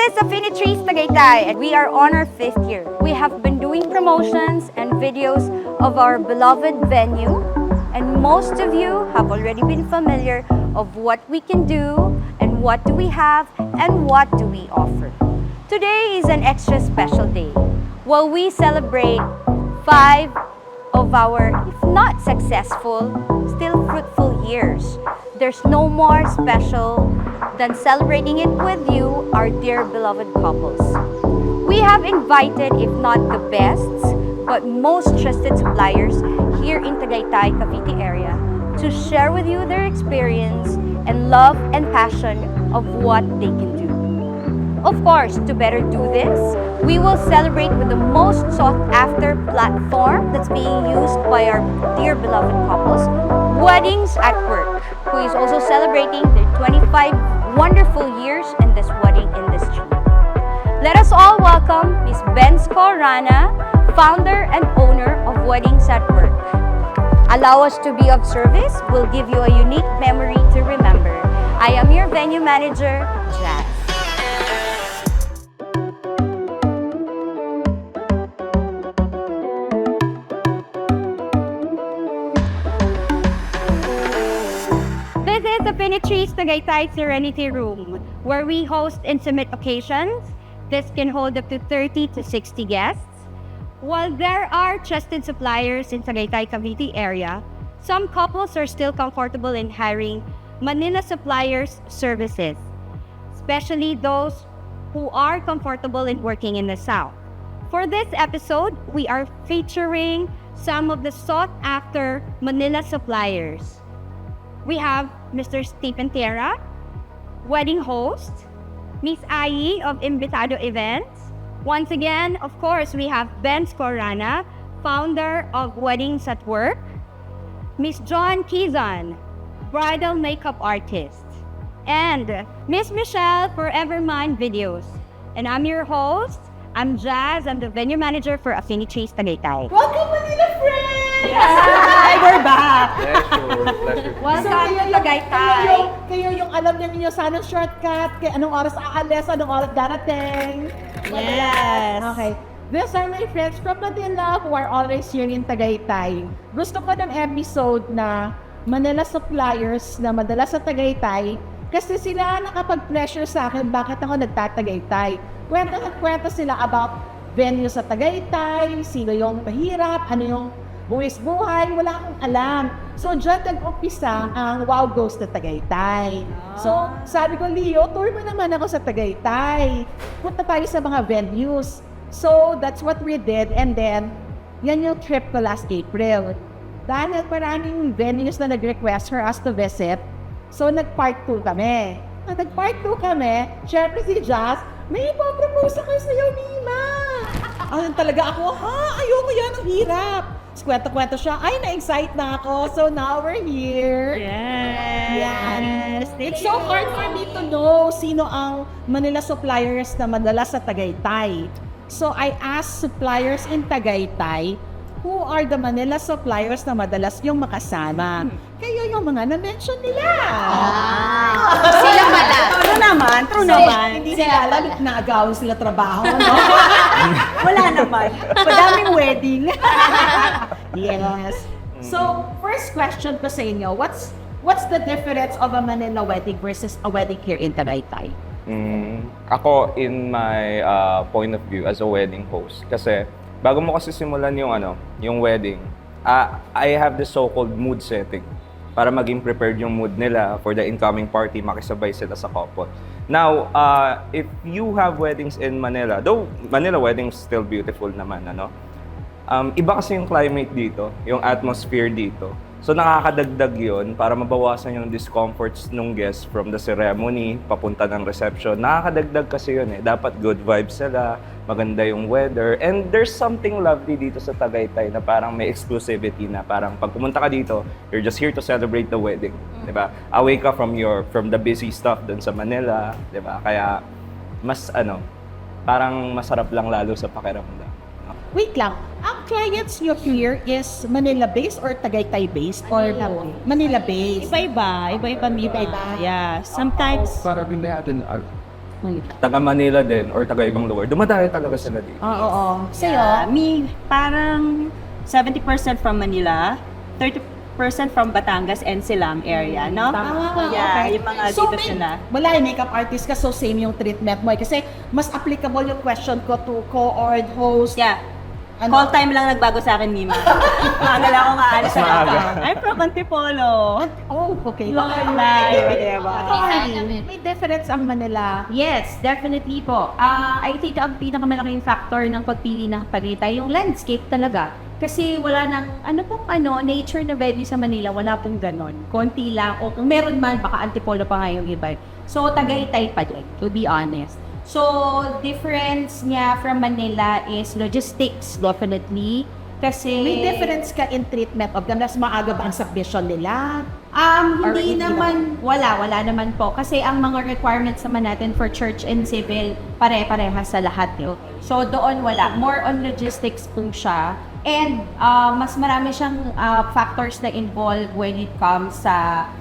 is Affinities Tagaytay, and we are on our 5th year. We have been doing promotions and videos of our beloved venue, and most of you have already been familiar of what we can do, and what do we have, and what do we offer. Today is an extra special day, while we celebrate 5 of our, if not successful, still fruitful years. There's no more special than celebrating it with you, our dear beloved couples. We have invited, if not the best, but most trusted suppliers here in Tagaytay, Cavite area to share with you their experience and love and passion of what they can do. Of course, to better do this, we will celebrate with the most sought-after platform that's being used by our dear beloved couples, Weddings at Work, who is also celebrating their 25 wonderful years in this wedding industry. Let us all welcome Ms. Benz Corrana, founder and owner of Weddings at Work. Allow us to be of service. We'll give you a unique memory to remember. I am your venue manager, Jazz. This is the Affinities Tagaytay Serenity Room, where we host intimate occasions. This can hold up to 30 to 60 guests. While there are trusted suppliers in Tagaytay, Cavite area, some couples are still comfortable in hiring Manila suppliers services, especially those who are comfortable in working in the South. For this episode, we are featuring some of the sought-after Manila suppliers. We have Mr. Stephen Terra, wedding host, Miss Ai of Invitado Events. Once again, of course, we have Benz Corrana, founder of Weddings at Work, Miss John Kizan, bridal makeup artist, and Miss Michelle, Forever Mine Videos. And I'm your host, I'm Jazz, I'm the venue manager for Affinities Tagaytay. Welcome, Manila friends! Hi, we're back! Pleasure. Welcome to Tagaytay. Kayo yung alam niyo sa anong shortcut, kaya anong oras aalis, anong oras darating. Yes. Okay. These are my friends from Manila who are always here in Tagaytay. Gusto ko ng episode na Manila suppliers na madala sa Tagaytay kasi sila nakapag-pressure sa akin bakit ako nagtatagaytay. Kwento sila about venue sa Tagaytay, sino yung mahirap, ano yung buwis-buhay, wala akong alam. So, dyan nag-umpisa ang Wow Goes to Tagaytay. So, sabi ko, Leo, tour mo naman ako sa Tagaytay. Punta tayo sa mga venues. So, that's what we did. And then, yan yung trip ko last April. Dahil maraming venues na nag-request for us to visit. So, nag-part 2 kami. Nag-part 2 kami, syempre si Jazz, may ipapropose ako sa'yo, Nina. Ayun talaga ako, ayoko yan, ang hirap. Tapos kwento-kwento siya, ay, na-excite na ako. So now we're here. Yes. It's so hard for me to know sino ang Manila suppliers na madalas sa Tagaytay. So I asked suppliers in Tagaytay, who are the Manila suppliers na madalas yung makasama? Kayo yung mga na-mention nila. Sila pala. True naman. Hindi nila alam, naagawin sila trabaho, no? Wala naman. Madaming wedding. Yes. So, first question ko sa inyo, what's the difference of a Manila wedding versus a wedding here in Tagaytay? Ako, in my point of view as a wedding host, kasi bago mo kasi simulan yung wedding, I have the so-called mood setting para maging prepared yung mood nila for the incoming party, makisabay sila sa couple. Now, if you have weddings in Manila, though Manila weddings still beautiful naman, iba kasi yung climate dito, yung atmosphere dito. So nakakadagdag yun para mabawasan yung discomforts ng guests from the ceremony, papunta ng reception. Nakakadagdag kasi yun eh. Dapat good vibes sila, maganda yung weather. And there's something lovely dito sa Tagaytay na parang may exclusivity na parang pag pumunta ka dito, you're just here to celebrate the wedding. Diba? Away ka from the busy stuff dun sa Manila. Diba? Kaya mas parang masarap lang lalo sa pakiramdam. Wait lang, ang clients nyo here is Manila-based or Tagaytay-based? Manila-based. Iba-iba. Iba-iba. Yeah, sometimes Para binayatin taga Manila din or taga ibang lugar, dumadayo talaga sila dito. Oo. Sa'yo? Yeah, me, parang 70% from Manila, 30% from Batangas and Silang area, no? Yeah, yung mga dito sila. Wala yung makeup artist ka, so same yung treatment mo. Kasi mas applicable yung question ko to co-ord, host. Yeah. Ano? Call time lang nagbago sa akin, Mima. Maaga lang ako maalis sa Maaga. laptop. I'm from Antipolo. Oh, okay. Live, diba? May difference ang Manila. Yes, definitely po. I think ang pinakamalaking factor ng pagpili ng Tagaytay, yung landscape talaga. Kasi wala nang, nature na venue sa Manila, wala pong ganon. Konti lang, o kung meron man, baka Antipolo pa nga yung iba. So, Tagaytay pa din, to be honest. So, difference niya from Manila is logistics, definitely. Kasi... May difference ka in treatment of them. Mas maaga ba ang submission nila? Hindi naman, wala naman po. Kasi ang mga requirements naman natin for church and civil, pare-parehas sa lahat yun. So doon wala. More on logistics po siya. And mas marami siyang factors na involved when it comes sa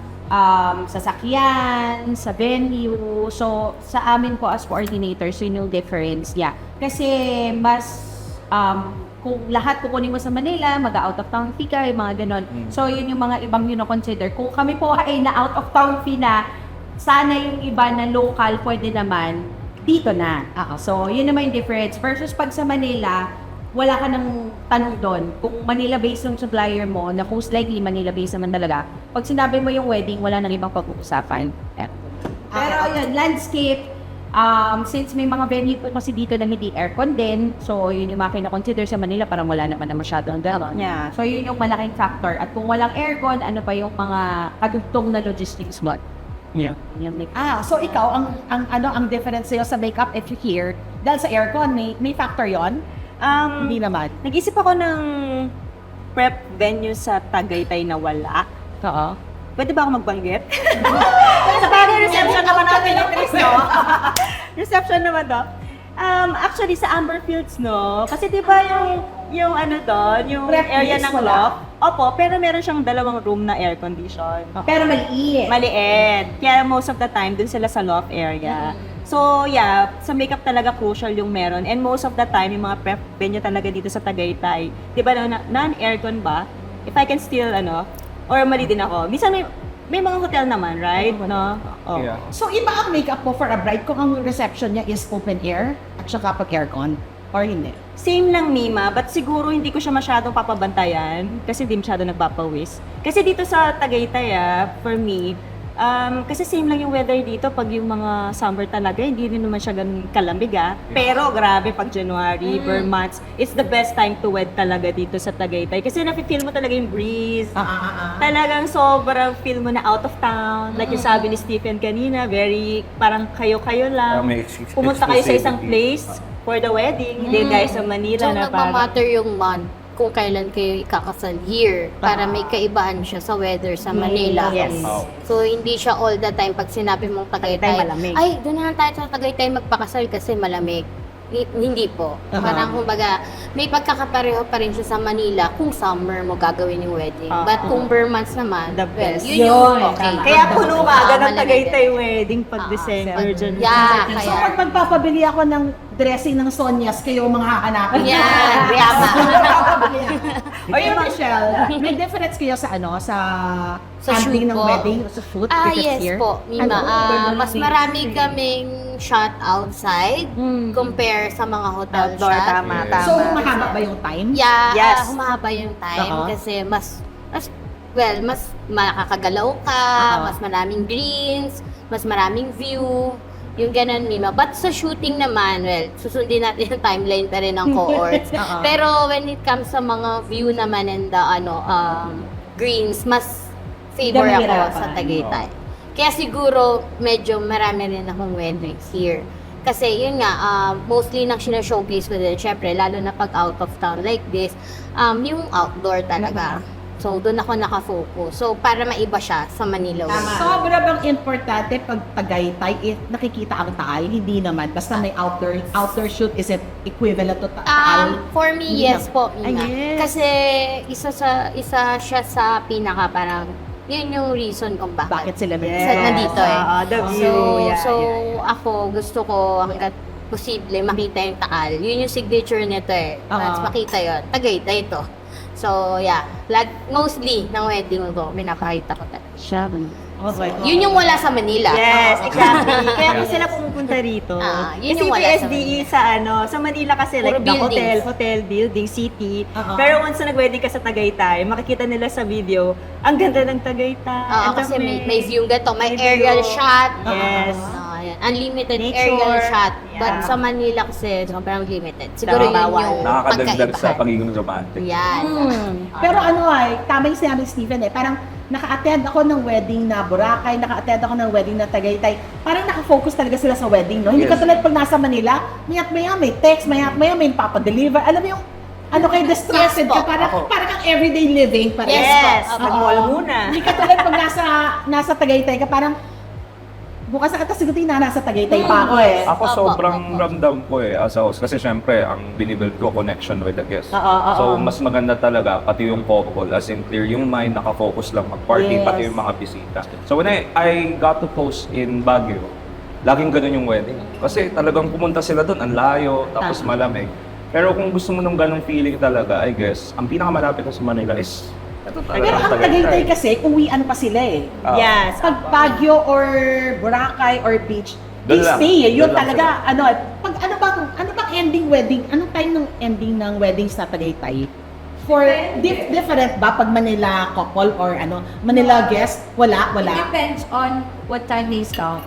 sasakyan, sa venue. So sa amin po as coordinators, yun yung difference. Yeah. Kasi mas kung lahat kukunin mo sa Manila, mag-out of town fee ka, yung mga ganon. So, yun yung mga ibang consider. Kung kami po ay na out of town fee na, sana yung iba na local, pwede naman, dito na. So, yun naman yung difference. Versus pag sa Manila, wala ka nang tanong doon. Kung Manila-based yung supplier mo, na most likely Manila-based naman talaga, pag sinabi mo yung wedding, wala nang ibang pag-uusapan. Pero yun, landscape, since may mga venue po kasi dito na hindi aircon din, so yun yung mga kina-consider sa Manila, parang wala naman na masyadong gano'n. Yeah. So yun yung malaking factor. At kung walang aircon, ano pa yung mga kadugtong na logistics block? Yeah. So ikaw, ang difference sa'yo sa makeup, if you hear, dahil sa aircon, may factor yon? Hindi naman. Nag-isip ako ng prep venue sa Tagaytay na wala. Oo. Pwede ba ako magbanggit? Sa bagay, reception naman natin yung Chris, no? Reception naman to. Actually, sa Amber Fields, no? Kasi di ba yung ano doon, yung Prep area place, ng wala? loft? Opo, pero meron siyang 2 room na air condition. Pero maliit. Maliit. Kaya most of the time, dun sila sa loft area. So, yeah, sa makeup talaga crucial yung meron. And most of the time, yung mga prep venue talaga dito sa Tagaytay. Di ba, non-aircon ba? If I can still, or mali din ako. Minsan may mga hotel naman, right? No? Oh. Yeah. So iba ang makeup mo for a bride kung ang reception niya is open air at saka pag aircon? Or hindi? Same lang, Mima, but siguro hindi ko siya masyadong papabantayan kasi hindi masyado nagpapawis. Kasi dito sa Tagaytay, for me, kasi same lang yung weather dito pag yung mga summer talaga, hindi rin naman siya ganun kalamig. Pero grabe pag January, Burr months, it's the best time to wed talaga dito sa Tagaytay. Kasi nafe-feel mo talaga yung breeze. Talagang sobrang feel mo na out of town. Like yung sabi ni Stephen kanina, very parang kayo-kayo lang. May Pumunta kayo sa isang exclusivity. place for the wedding. Hindi guys sa Manila So, na parang... nagmamatter yung month kung kailan kayo ikakasal year para may kaibaan siya sa weather sa Manila. Yes. Oh. So, hindi siya all the time pag sinabi mong Tagaytay, Tagaytay, malamig. ay, doon na lang tayo sa Tagaytay magpakasal kasi malamig. Hindi po. Parang kumbaga, may pagkakapareho pa rin siya sa Manila kung summer mo gagawin yung wedding. But kung Burr months naman, The well, best. yun yung Yun, okay. tama. Kaya puno ka agad ng malamig Tagaytay din. wedding pag December, January. Yeah, So kaya. pag magpapabili ako ng dressing ng Sonyas, kayo mga hahanapin. Yan, yama. O yung Michelle, may difference kayo sa Sa handling shoot ng po. wedding, sa shoot, because Yes here? po, Mima. Mas marami kaming shot outside compare sa mga hotel Outdoor, shot. tama, Yes. tama. So, mahaba ba yung time? Yeah, Yes. humahaba yung time Oo. kasi mas makakagalaw ka, mas maraming greens, mas maraming view, yung ganun, Mima. But sa shooting naman, well, susundin natin yung timeline pa rin ng cohorts. Pero when it comes sa mga view naman and the greens, mas favor ako Damihirapan. sa Tagaytay. Kaya siguro medyo marami rin akong weddings here. Kasi yun nga, mostly nang sinashowcase ko din, syempre, lalo na pag out of town like this, yung outdoor talaga. So, doon ako nakafocus. So, para maiba siya sa Manila. Sobra bang importante pag Tagaytay, nakikita ang Taal? Hindi naman. Basta may outdoor shoot, is it equivalent to Taal? For me, Hindi yes po, Ay, Mina. yes. Kasi isa siya sa pinaka parang Yun yung reason kung Bakit sila nandito eh. The view. So, ako gusto ko hanggat posible makita yung Takal. Yun yung signature nito eh. Mas makita yun. Tagaytay ito. So, yeah. Mostly ng wedding ko, pinapakita ko talaga. Siya. Okay. Yun yung wala sa Manila. Yes, exactly. Kaya po sila pumupunta rito. Yun Kasi yung wala sa PSDE sa Manila kasi Puro like the buildings. hotel, building, city. Pero once na nag-wedding ka sa Tagaytay, makikita nila sa video, ang ganda ng Tagaytay. Ang Kasi tamis. may view gato, may May aerial view. shot. Yes. Ayan. Unlimited Nature. aerial shot. But Yeah. sa Manila kasi, sobrang limited. Siguro yun Bawal. yung Nakakadagdag sa pagkaibahan. pagiging romantic. Yan. Pero tama yung sinabi ni Steven eh. Parang naka-attend ako ng wedding na Boracay, naka-attend ako ng wedding na Tagaytay. Parang nakafocus talaga sila sa wedding, no? Hindi Yes. katulad pag nasa Manila, maya may text, maya may papadeliver. Alam mo yung, kayo distracted Yes ka, po. parang kang everyday living. Parang, Yes. Yes, mag-mall muna. Hindi katulad pag nasa Tagaytay ka, parang, bukas na katasugutin na nasa Tagaytay pa ako eh. Ako Opo, sobrang opo. ramdam ko as a host kasi syempre ang binibuild ko connection with the guest. Oo. So mas maganda talaga pati yung couple as in clear yung mind, nakafocus lang mag-party Yes. pati yung mga bisita. So when I got to host in Baguio, laging ganun yung wedding. Kasi talagang pumunta sila doon, ang layo, tapos malamig. Pero kung gusto mo ng ganung feeling talaga, I guess, ang pinakamalapit na sa Manila is ito talaga. Pero ang Tagaytay kasi, uwian pa sila eh. Yes. Pag Baguio or Boracay or beach, Doon they lang. stay eh. Yun Doon lang talaga, pag ano bang ending wedding, anong time ng ending ng wedding sa Tagaytay? For different ba pag Manila couple or Manila guest? Wala. It depends on what time they stop.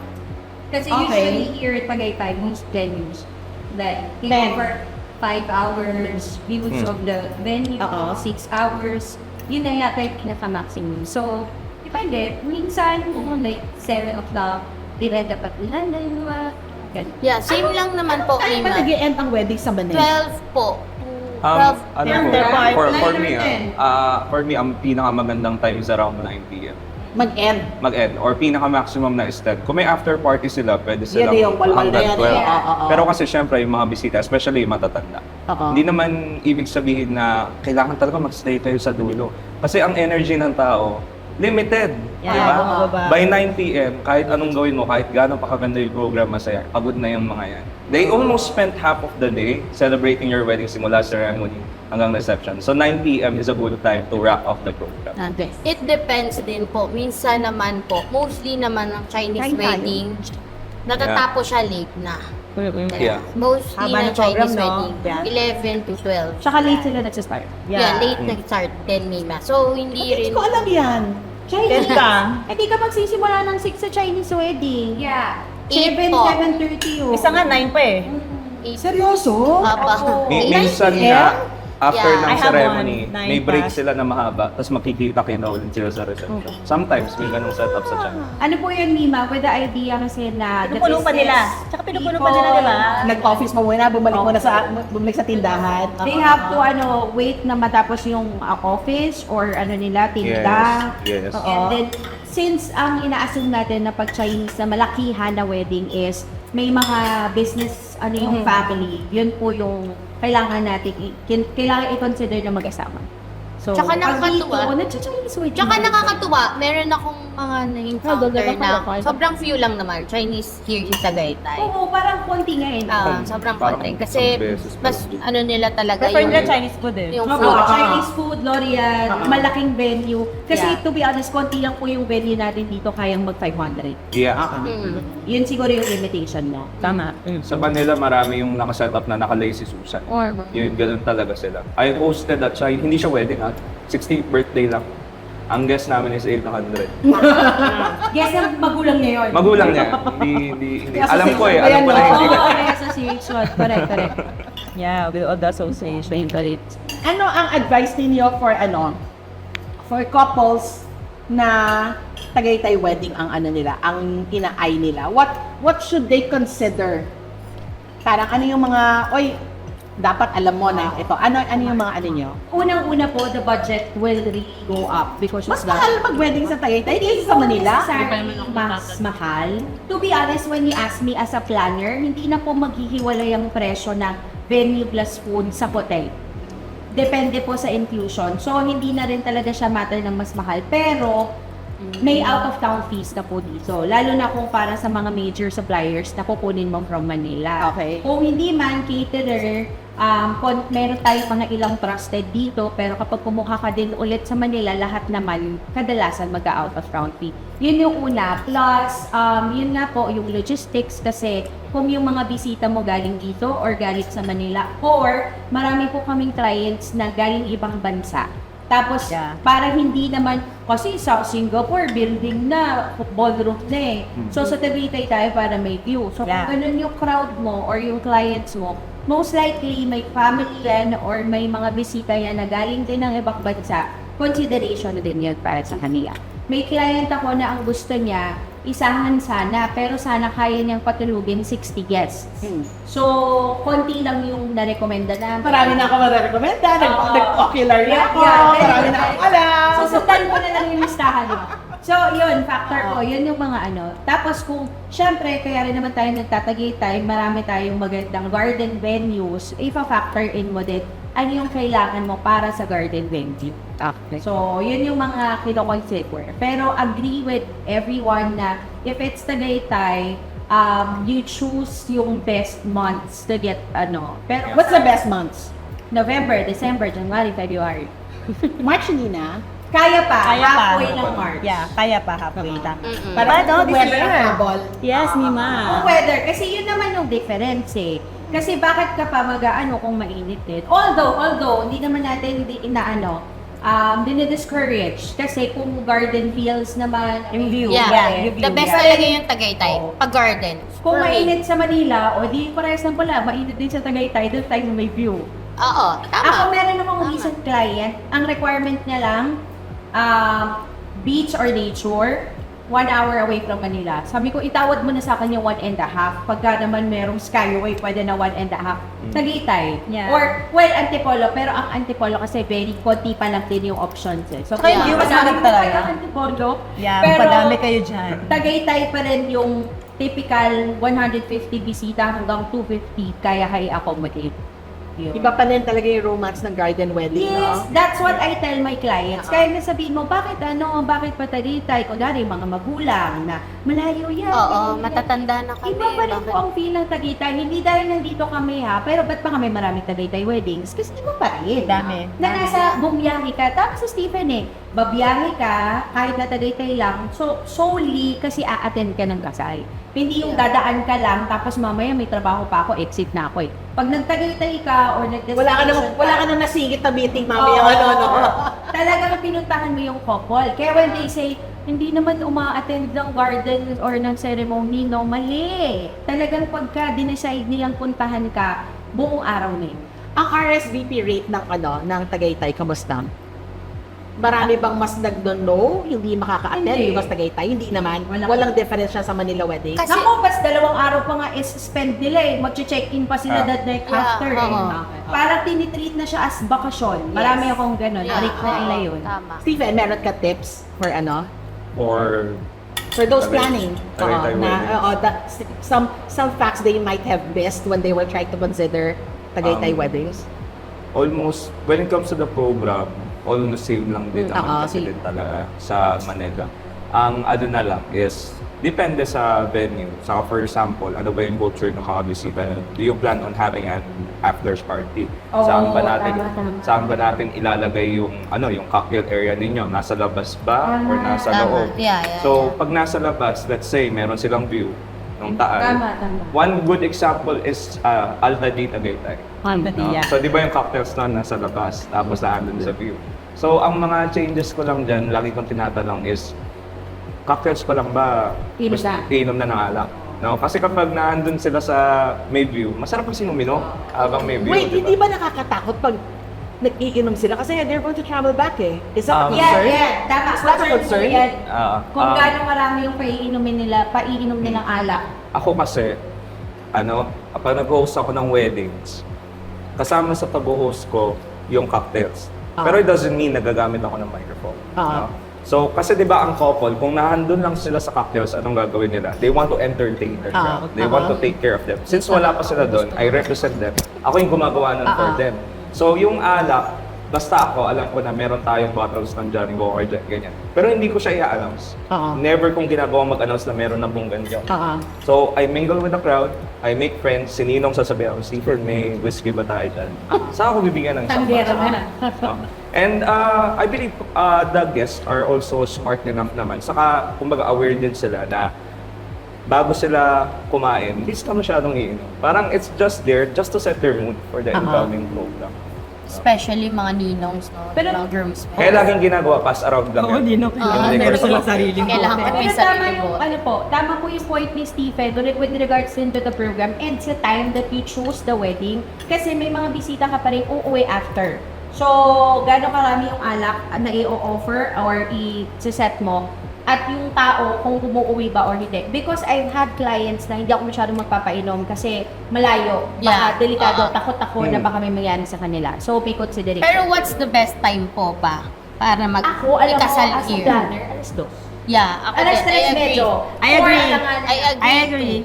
Kasi Okay. usually here at Tagaytay, most venues, like, they Ten. offer 5 hours views of the venue, Oo. 6 hours. Yun na yata yung pinaka-maximum. So, depende. Minsan, like 7 o'clock, they end up at 11, ganun. Yeah, same lang naman po, Time ba Ima. nag-end ang wedding sa Manila? 12 po. 12. For me, ang pinakamagandang time is around 9 p.m. Mag-end. Mag-end or pinaka-maximum na is 10. Kung may after party sila, pwede silang Yan yung walwal na yan. hanggang 12. Oo. Pero kasi syempre, yung mga bisita, especially yung matatanda, Oo. hindi naman ibig sabihin na kailangan talaga mag-stay kayo sa dulo. Kasi ang energy ng tao, limited. Yeah, di ba? bumababa. By 9 p.m., kahit anong gawin mo, kahit gaano pa kaganda yung program, masaya, pagod na yung mga yan. They almost spent half of the day celebrating your wedding simula ceremony hanggang reception. So 9 p.m. is a good time to wrap off the program. It depends din po. Minsan naman po, mostly naman ng Chinese Kain tayo. wedding, natatapos siya late na. Yeah. Mostly Haba ng ng program, Chinese no? wedding, Yeah. 11 to 12. Tsaka late sila nagsistart. Yeah, late nag-start, 10 Mima. So, hindi Hindi rin. ko alam yan. Chinese. Ganda. Hindi ka magsisimula ng 6 sa Chinese wedding. Yeah. 7, 8 po. 7:30 Isa nga 9 pa eh. Seryoso? Papa. Minsan 9 nga, after Yeah. ng I have ceremony, one, may 9 break past. sila na mahaba, tapos makikita kayo na ulit sila sa reception. Sometimes may ganung setup sa China. Ano po yun, Mima? With the idea kasi na the Pinupuno pa nila. business Tsaka pinupuno pa nila, di ba? Nag-office mo muna, bumalik sa tindahan. They have to wait na matapos yung office or nila, tinda. Yes. And then, since ang ina-assume natin na pag Chinese na malakihan na wedding is may mga business, yung family, yun po yung kailangan natin, kailangan i-consider na mag-asama. So, Tsaka pag nakakatuwa. dito, nag-Chinese wedding. Tsaka nakakatuwa, meron akong mga na-encounter dalawa na pala. sobrang few lang naman, Chinese here in Tagaytay. Oo, parang konti nga yun. Sobrang Parang konti. Kasi isang beses mas per ano nila talaga Prefer yung, nila Chinese food eh. yung Oo, food. Chinese food, L'Oreal, malaking venue. Kasi Yeah. to be honest, konti lang po yung venue natin dito kayang mag-500. Yeah. Mm. Yun siguro yung limitation mo. Tama. Sa Manila, marami yung nakasetup na naka-lazy Susan. Yun, ganun talaga sila. I hosted at China, hindi siya wedding 16th birthday lang. Ang guest namin is 800. Yes, ang magulang niya yun. Magulang niya. Hindi. Kaya sa Alam ko eh, section alam ko ba na yan, hindi Oo, ka. kaya sa series one. Correct. Yeah, with all the association. Ano ang advice ninyo for couples na Tagaytay wedding ang nila, ang ina-eye nila? What should they consider? Parang ano yung mga, dapat alam mo na ito. Ano yung mga nyo? Unang-una po, the budget will really go up because Mas of mahal mag-wedding sa Tagaytay kaysa sa Manila. Mas mahal. To be honest, when you ask me as a planner, hindi na po maghihiwalay ang presyo ng venue plus food sa hotel. Depende po sa inclusion. So, hindi na rin talaga siya matter ng mas mahal. Pero, may out-of-town fees na po dito. Lalo na kung para sa mga major suppliers na kukunin mo from Manila. Okay. Kung hindi man caterer, meron tayong mga ilang trusted dito, pero kapag pumukha ka din ulit sa Manila, lahat naman kadalasan mag-out-of-town fee. Yun yung una. Plus, yun nga po, yung logistics kasi kung yung mga bisita mo galing dito or galing sa Manila or marami po kaming clients na galing ibang bansa. Tapos, para hindi naman, kasi sa Singapore, building na, ballroom na eh. So, sa Tagaytay tayo para may view. So, kung ganun yung crowd mo or yung clients mo, most likely may family yan or may mga bisita yan na galing din ng ibang bansa, consideration na din yun para sa kanila. May client ako na ang gusto niya, isahan sana, pero sana kaya niyang patulugin 60 guests. So, konti lang yung na-recommenda namin. Marami na ako marirekomenda, nag-ocular na ako, Yeah, marami na akong alam. So, sundan ko na lang yung listahan mo. So, yun, factor ko, yun yung mga ano. Tapos kung, syempre, kaya rin naman tayo nagtatagaytay, marami tayong magandang garden venues, ipa-factor in mo din ano yung kailangan mo para sa garden venue. Okay. So, yun yung mga kino-consider. Pero agree with everyone na if it's Tagaytay, you choose yung best months to get ano. Pero What's the best months? November, December, January, February. March hindi na. Kaya pa, Kaya pa. halfway ng March. Yeah, kaya pa halfway lang. Para no, this weather year. ang habol. Yes, Kung Mima. weather, kasi yun naman yung difference eh. Kasi bakit ka pa mag-ano kung mainit din? Although, hindi naman natin dinidiscourage. Kasi kung garden feels naman, Yung view. Yeah, yung the view. best talaga yung Tagaytay. Pag garden. kung For me. mainit sa Manila, o di parehas ng pala, mainit din sa Tagaytay, doon tayo may view. Oo, Ako tama. meron namang Tama. recent client, ang requirement niya lang, beach or nature, 1 hour away from Manila. Sabi ko, itawad mo na sa akin yung 1.5. Pagka naman merong skyway, pwede na 1.5. Tagaytay. Yeah. Or, well, Antipolo. Pero ang Antipolo kasi very konti pa lang din yung options eh. So, Saka yung view mas maganda talaga. Antipolo. Yeah, Pero, padami kayo dyan. Tagaytay pa rin yung typical 150 bisita hanggang 250 kaya accommodate. Yun. Iba pa rin talaga yung romance ng garden wedding, Yes, no? that's what I tell my clients. Kaya nasabihin mo, bakit pa Tagaytay? Kunwari, mga magulang na malayo yan. Oo, matatanda na kami. Iba pa rin Bakit? po ang feel ng Tagaytay. Hindi dahil nandito kami ha, pero ba't pa kami maraming Tagaytay weddings? Kasi iba pa rin. Dami. Na nasa bumiyahe ka. Tapos sa Stephen eh, babiyahe ka, kahit na Tagaytay lang, so solely kasi a-attend ka ng kasal. Hindi yung dadaan ka lang, tapos mamaya may trabaho pa ako, exit na ako eh. Pag nagtagaytay ka or nag-destination Wala ka nang nasingit na meeting mamaya, Oo. no? Talagang pinuntahan mo yung couple. Kaya when they say, hindi naman uma-attend ng garden or ng ceremony, no, mali. Talagang pagka dinecide nilang puntahan ka, buong araw na yun. Ang RSVP rate ng Tagaytay, kamusta? Marami bang mas nag-no, hindi makaka-attend, Hindi. yung mas Tagaytay? Hindi naman. Wala. Walang difference siya sa Manila wedding. Kasi- Naku, bas 2 araw pa nga is spend nila eh. Mag-check-in pa sila that night Yeah, after eh. oo. Parang tinitreat na siya as bakasyon. Marami akong ganun. Yeah, Break na nila yun. Tama. Stephen, meron ka tips for Or for those Tagay- planning? Tagaytay weddings. Some facts they might have missed when they were trying to consider Tagaytay weddings. almost, when it comes to the program, almost same lang din naman kasi same. din talaga sa Manila. Ang ano na lang is, depende sa venue. Saka for example, ano ba yung culture ng kakabisita? Do you plan on having an after party? Oo, saan ba natin, tama. saan ba natin ilalagay yung yung cocktail area ninyo? Nasa labas ba or nasa Tama. loob? Yeah. So, pag nasa labas, let's say meron silang view ng Taal. Tama. One good example is Alta Di Tagaytay. No? So, di ba yung cocktails na nasa labas, tapos nandun sa view. So, ang mga changes ko lang dyan, lagi kong tinatanong is, cocktails pa lang ba iinom na ng alak? No? Kasi kapag naandun sila sa may view, masarap kasi uminom habang may view. Wait, di ba? hindi ba nakakatakot pag nag-iinom sila? Kasi they're going to travel back eh. Is that a Um, concern? Tama. Is that a concern? Yan. Kung Um, gaano marami yung paiinom nilang alak. Ako kasi, kapag nag-host ako ng weddings, kasama sa pag-host ko yung cocktails. Pero it doesn't mean nagagamit ako ng microphone. No? So, kasi di ba ang couple, kung nahandun lang sila sa cocktails, anong gagawin nila? They want to entertain their crowd. They want to take care of them. Since wala pa sila doon, I represent them. Ako yung gumagawa nun for them. So, yung alak, basta ako, alam ko na meron tayong bottles ng Johnny Walker dyan, ganyan. Pero hindi ko siya i-announce. Oo. Never kong ginagawa mag-announce na meron na bong ganyan. Oo. So, I mingle with the crowd, I make friends, sininong sasabihin ako, Stephen, may whiskey ba tayo dyan? Saan ako bibigyan ng Tanggera champagne? And I believe the guests are also smart enough naman. Saka, kumbaga, aware din sila na bago sila kumain, hindi sila masyadong iinom. Parang it's just there, just to set their mood for the incoming program. Especially mga ninongs, no? Pero- Mga grooms. Kaya laging ginagawa, pass around lang Oo, yun. hindi no. Yung Meron decoration. silang sariling Kailangan bote. may Pero sarili tama yung, mo. ano po, tama po yung point ni Stephen with regards into the program and sa time that you choose the wedding. Kasi may mga bisita ka pa rin uuwi after. So, gano'ng karami yung alak na i-offer or i-set mo at yung tao kung umuwi ba or hindi. Because I've had clients na hindi ako masyadong magpapainom kasi malayo. Baka Yeah. delikado, Oo. takot ako na baka may mangyari sa kanila. So, may consideration. Pero what's the best time po ba para ako, alam mo, ikasal as a here? planner, alas 2. Yeah, ako Alas din. 3 medyo. I agree. Or alangan. I agree. I agree.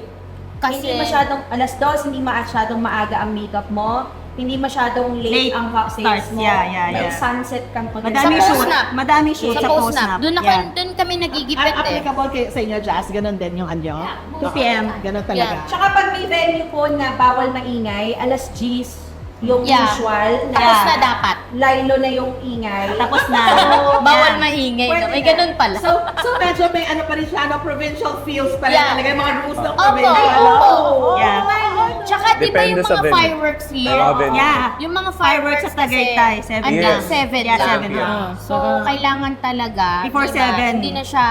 Kasi, Hindi masyadong alas 2, hindi masyadong maaga ang makeup mo, hindi masyadong late, Late ang cocktails start. mo. Yeah. May sunset kang Madaming Sa shoot. post-nap. Madaming shoot sa post-nap. Doon Yeah. doon kami nagigipit eh. Applicable sa inyo, Jazz, ganun din yung anyo. 2 p.m. Ganun talaga. Yeah. Tsaka pag may venue po na bawal maingay, alas 10 yung Yeah. usual. Tapos na dapat. Lilo na yung ingay. Tapos na. Bawal maingay. No? May ganun pala. So medyo may ano pa rin siya, no, provincial feels pa rin Yeah. talaga, yung mga rules ng Opo, provincial. opo. Yeah. Tsaka di ba Depende yung sa mga venue. fireworks here? Mga venue. Yeah. Yung mga Fireworks sa Tagaytay, 7 hanggang Yes. 7 Yeah, lang. 7 Yeah. lang. So, kailangan talaga, Before diba, 7. hindi na siya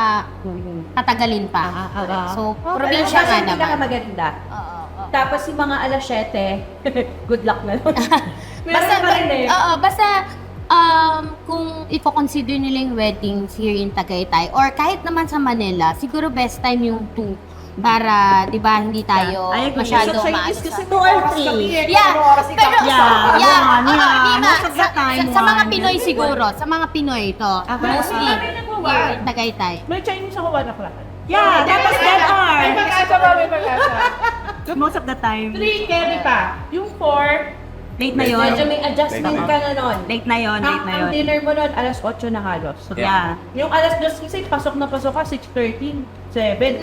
tatagalin pa. So, probinsya nga Hindi naman. maganda. Oo. Tapos yung mga alas 7, good luck na nun. Basta, Meron pa rin eh. basta kung i-consider nila yung weddings here in Tagaytay or kahit naman sa Manila, siguro best time yung 2 para, di ba, hindi tayo I agree. masyado So, maano Chinese kasi sa... 2 or 3. Yeah, pero, Yeah, yeah, one, oo, yeah. di ba, Most of the time, sa mga one. Pinoy siguro, sa mga Pinoy to, mostly Kami nagwa-one. here in Tagaytay. May Chinese ako 1 o'clock. Yeah, tapos dead May are. pag-asa ba? May pag-asa. Most of the time. 3, carry pa. Yung 4, Late na yun. Medyo may adjustment ka na nun. Late na yun, late na Ang yun. dinner mo nun, alas 8 na halos. Yeah. Yung alas 2 kasi, pasok na pasok ka, 6:13, 7.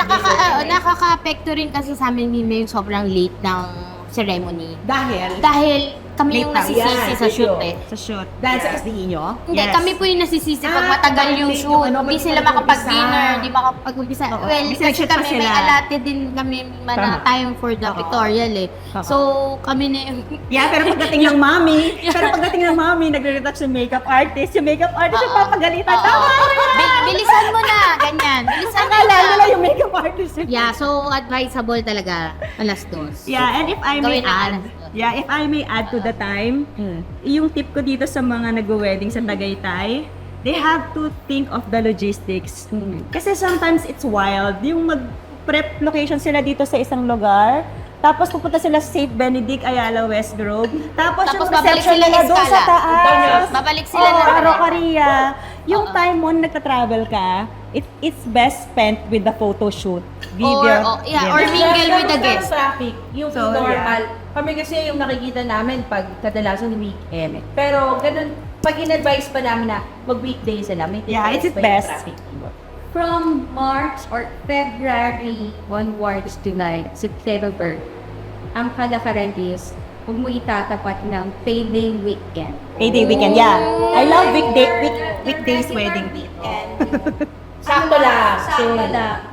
Nakaka-apekto rin kasi sa amin Mime, yung sobrang late ng ceremony. dahil Dahil kami yung Late nasisisi lang. sa shoot eh. Sa shoot. dahil sa SDE nyo. Hindi, Yes. kami po yung nasisisi pag Ah, matagal yung pag-late shoot. yung ano, Hindi sila mag-umpisa. makapag-dinner, hindi makapag-umpisa. Oo. Well, Busy kasi shoot pa kami may sila. allotted din kami Tama. time for the pictorial eh. So, kami na yung... Yeah, pero pagdating ng mami, nagre-retouch yung makeup artist. Yung makeup artist yung papagalitan. Oo. Tama! Bilisan mo na, ganyan. Bilisan mo Akala nila na. yung makeup artist. Yeah, so advisable talaga alas 2. Yeah, and if I may Gawin ang add, alas dos. if I may add to the time, yung tip ko dito sa mga nag-wedding sa Tagaytay, they have to think of the logistics. Kasi sometimes it's wild. Yung mag-prep location sila dito sa isang lugar, tapos pupunta sila sa St. Benedict, Ayala, West Grove. Tapos yung babalik reception sila nila doon sa Escala. taas. Babalik sila Oo, na Rocaria. Yung time mo na nagta-travel ka, it's best spent with the photo shoot. Or mingle with the guests. Traffic, yung So, normal. Kami kasi yung nakikita namin pag kadalasan weekend. Pero ganun, pag in-advise pa namin na mag-weekday sila, may Yeah, it's pa yung best. traffic. From March or February onwards to like September, ang kalakaran is huwag mo itatapat ng payday weekend. Payday weekend, yeah. I love weekdays wedding. Sakto lang. Sakto lang.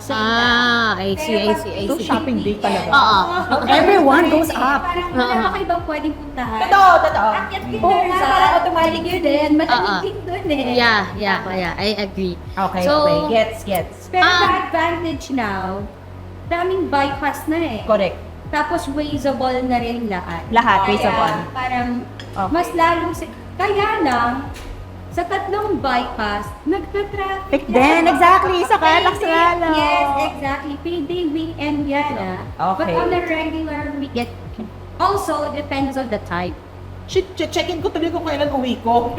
I see. So, shopping day talaga. Oo. Everyone goes up. Parang wala ka ibang pwedeng puntahan. Totoo. Akyat ka doon, parang automatic yun din. Malamig din doon eh. Yeah, I agree. Okay, So, okay. Gets. Pero the advantage now, daming bypass na eh. Correct. Tapos wazeable na rin lahat. Lahat, Kaya wazeable. Parang Okay. mas lalo kaya lang, sa tatlong bypass, nagka-traffic Then, exactly, sa Calax Payday- nga lang. Yes, exactly. Payday weekend yan ah. But Okay. on a regular weekend, also depends on the type. Check-in ko tuloy kung kailan uwi ko.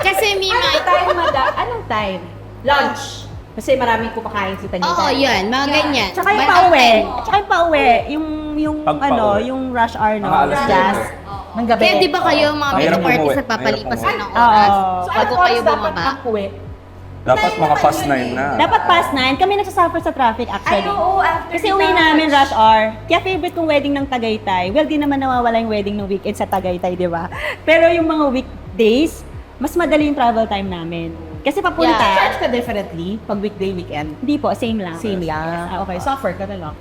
Kasi Mima, Anong time, madam? Anong time? Lunch. Kasi maraming kumakain sa Tagaytay. oo, yun, mga ganyan. Tsaka yung But pauwi. okay. Tsaka yung pauwi. Yung Pag pauwi. yung rush hour, no? Mga alas Jazz. 7. Ng gabi. Kaya di ba kayo mga Mahirap makeup artist umuwi. nagpapalipas Mahirap na ng umuwi. oras Oo. So, bago ano kayo oras dapat bumaba? makuwi? Dapat mga past 9 na. Dapat past 9, kami nagsasuffer sa traffic actually. Ay, oo, after Kasi the uwi lunch. namin rush hour. Kaya favorite kong wedding ng Tagaytay. Well, di naman nawawala yung wedding ng weekend sa Tagaytay, di ba? Pero yung mga weekdays, mas madali yung travel time namin. Kasi papunta, Yeah. Charge ka differently pag weekday, weekend? hindi po, same lang. Same lang. Okay, suffer ka na lang.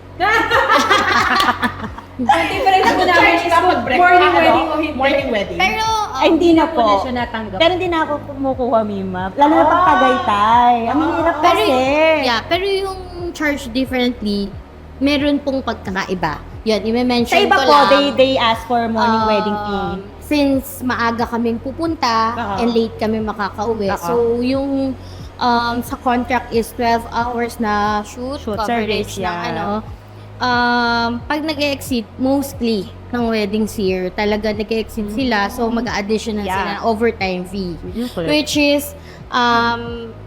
Ang difference po namin is morning wedding o hindi. Morning wedding. Pero, Ay, hindi na po na po. siya natanggap. Pero hindi na ako kumukuha, Mima. Lalo na pag Tagaytay. Ang hirap pero, kasi. yeah, pero yung charge differently, meron pong pagkakaiba. Yan, Sa i-mention iba ko po, lang. they ask for morning wedding fee. Since maaga kaming pupunta and late kami makakauwi. So, yung sa contract is 12 hours na shoot service, coverage ng yeah. ano. Pag nag-exceed, mostly ng weddings here, talaga nag-exceed sila. So, mag-additional Yeah. sila ng overtime fee. Which is,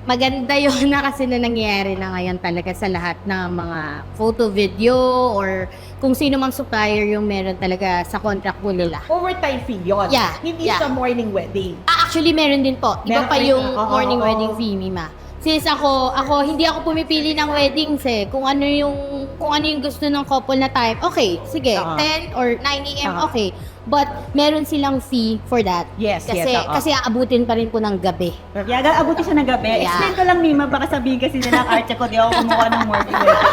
maganda yun na kasi na nangyayari na ngayon talaga sa lahat ng mga photo, video, or kung sino mang supplier yung meron talaga sa contract po nila. Overtime fee yun. Yeah, Hindi yeah. sa morning wedding. Actually, meron din po. Iba Meron pa pa rin yung na. Oo, morning oo. wedding fee, Mima. Since hindi ako pumipili ng weddings eh. Kung ano yung gusto ng couple na time, okay, sige, Oo. 10 or 9 a.m., Oo. okay. But meron silang fee for that. Yes, Kasi, yes, oo. kasi aabutin pa rin po ng gabi. Yeah, abuti siya ng gabi. Yeah. Explain ko lang, Mima, baka sabihin kasi nila ng Archa ko, di ako kumuha ng morning wedding.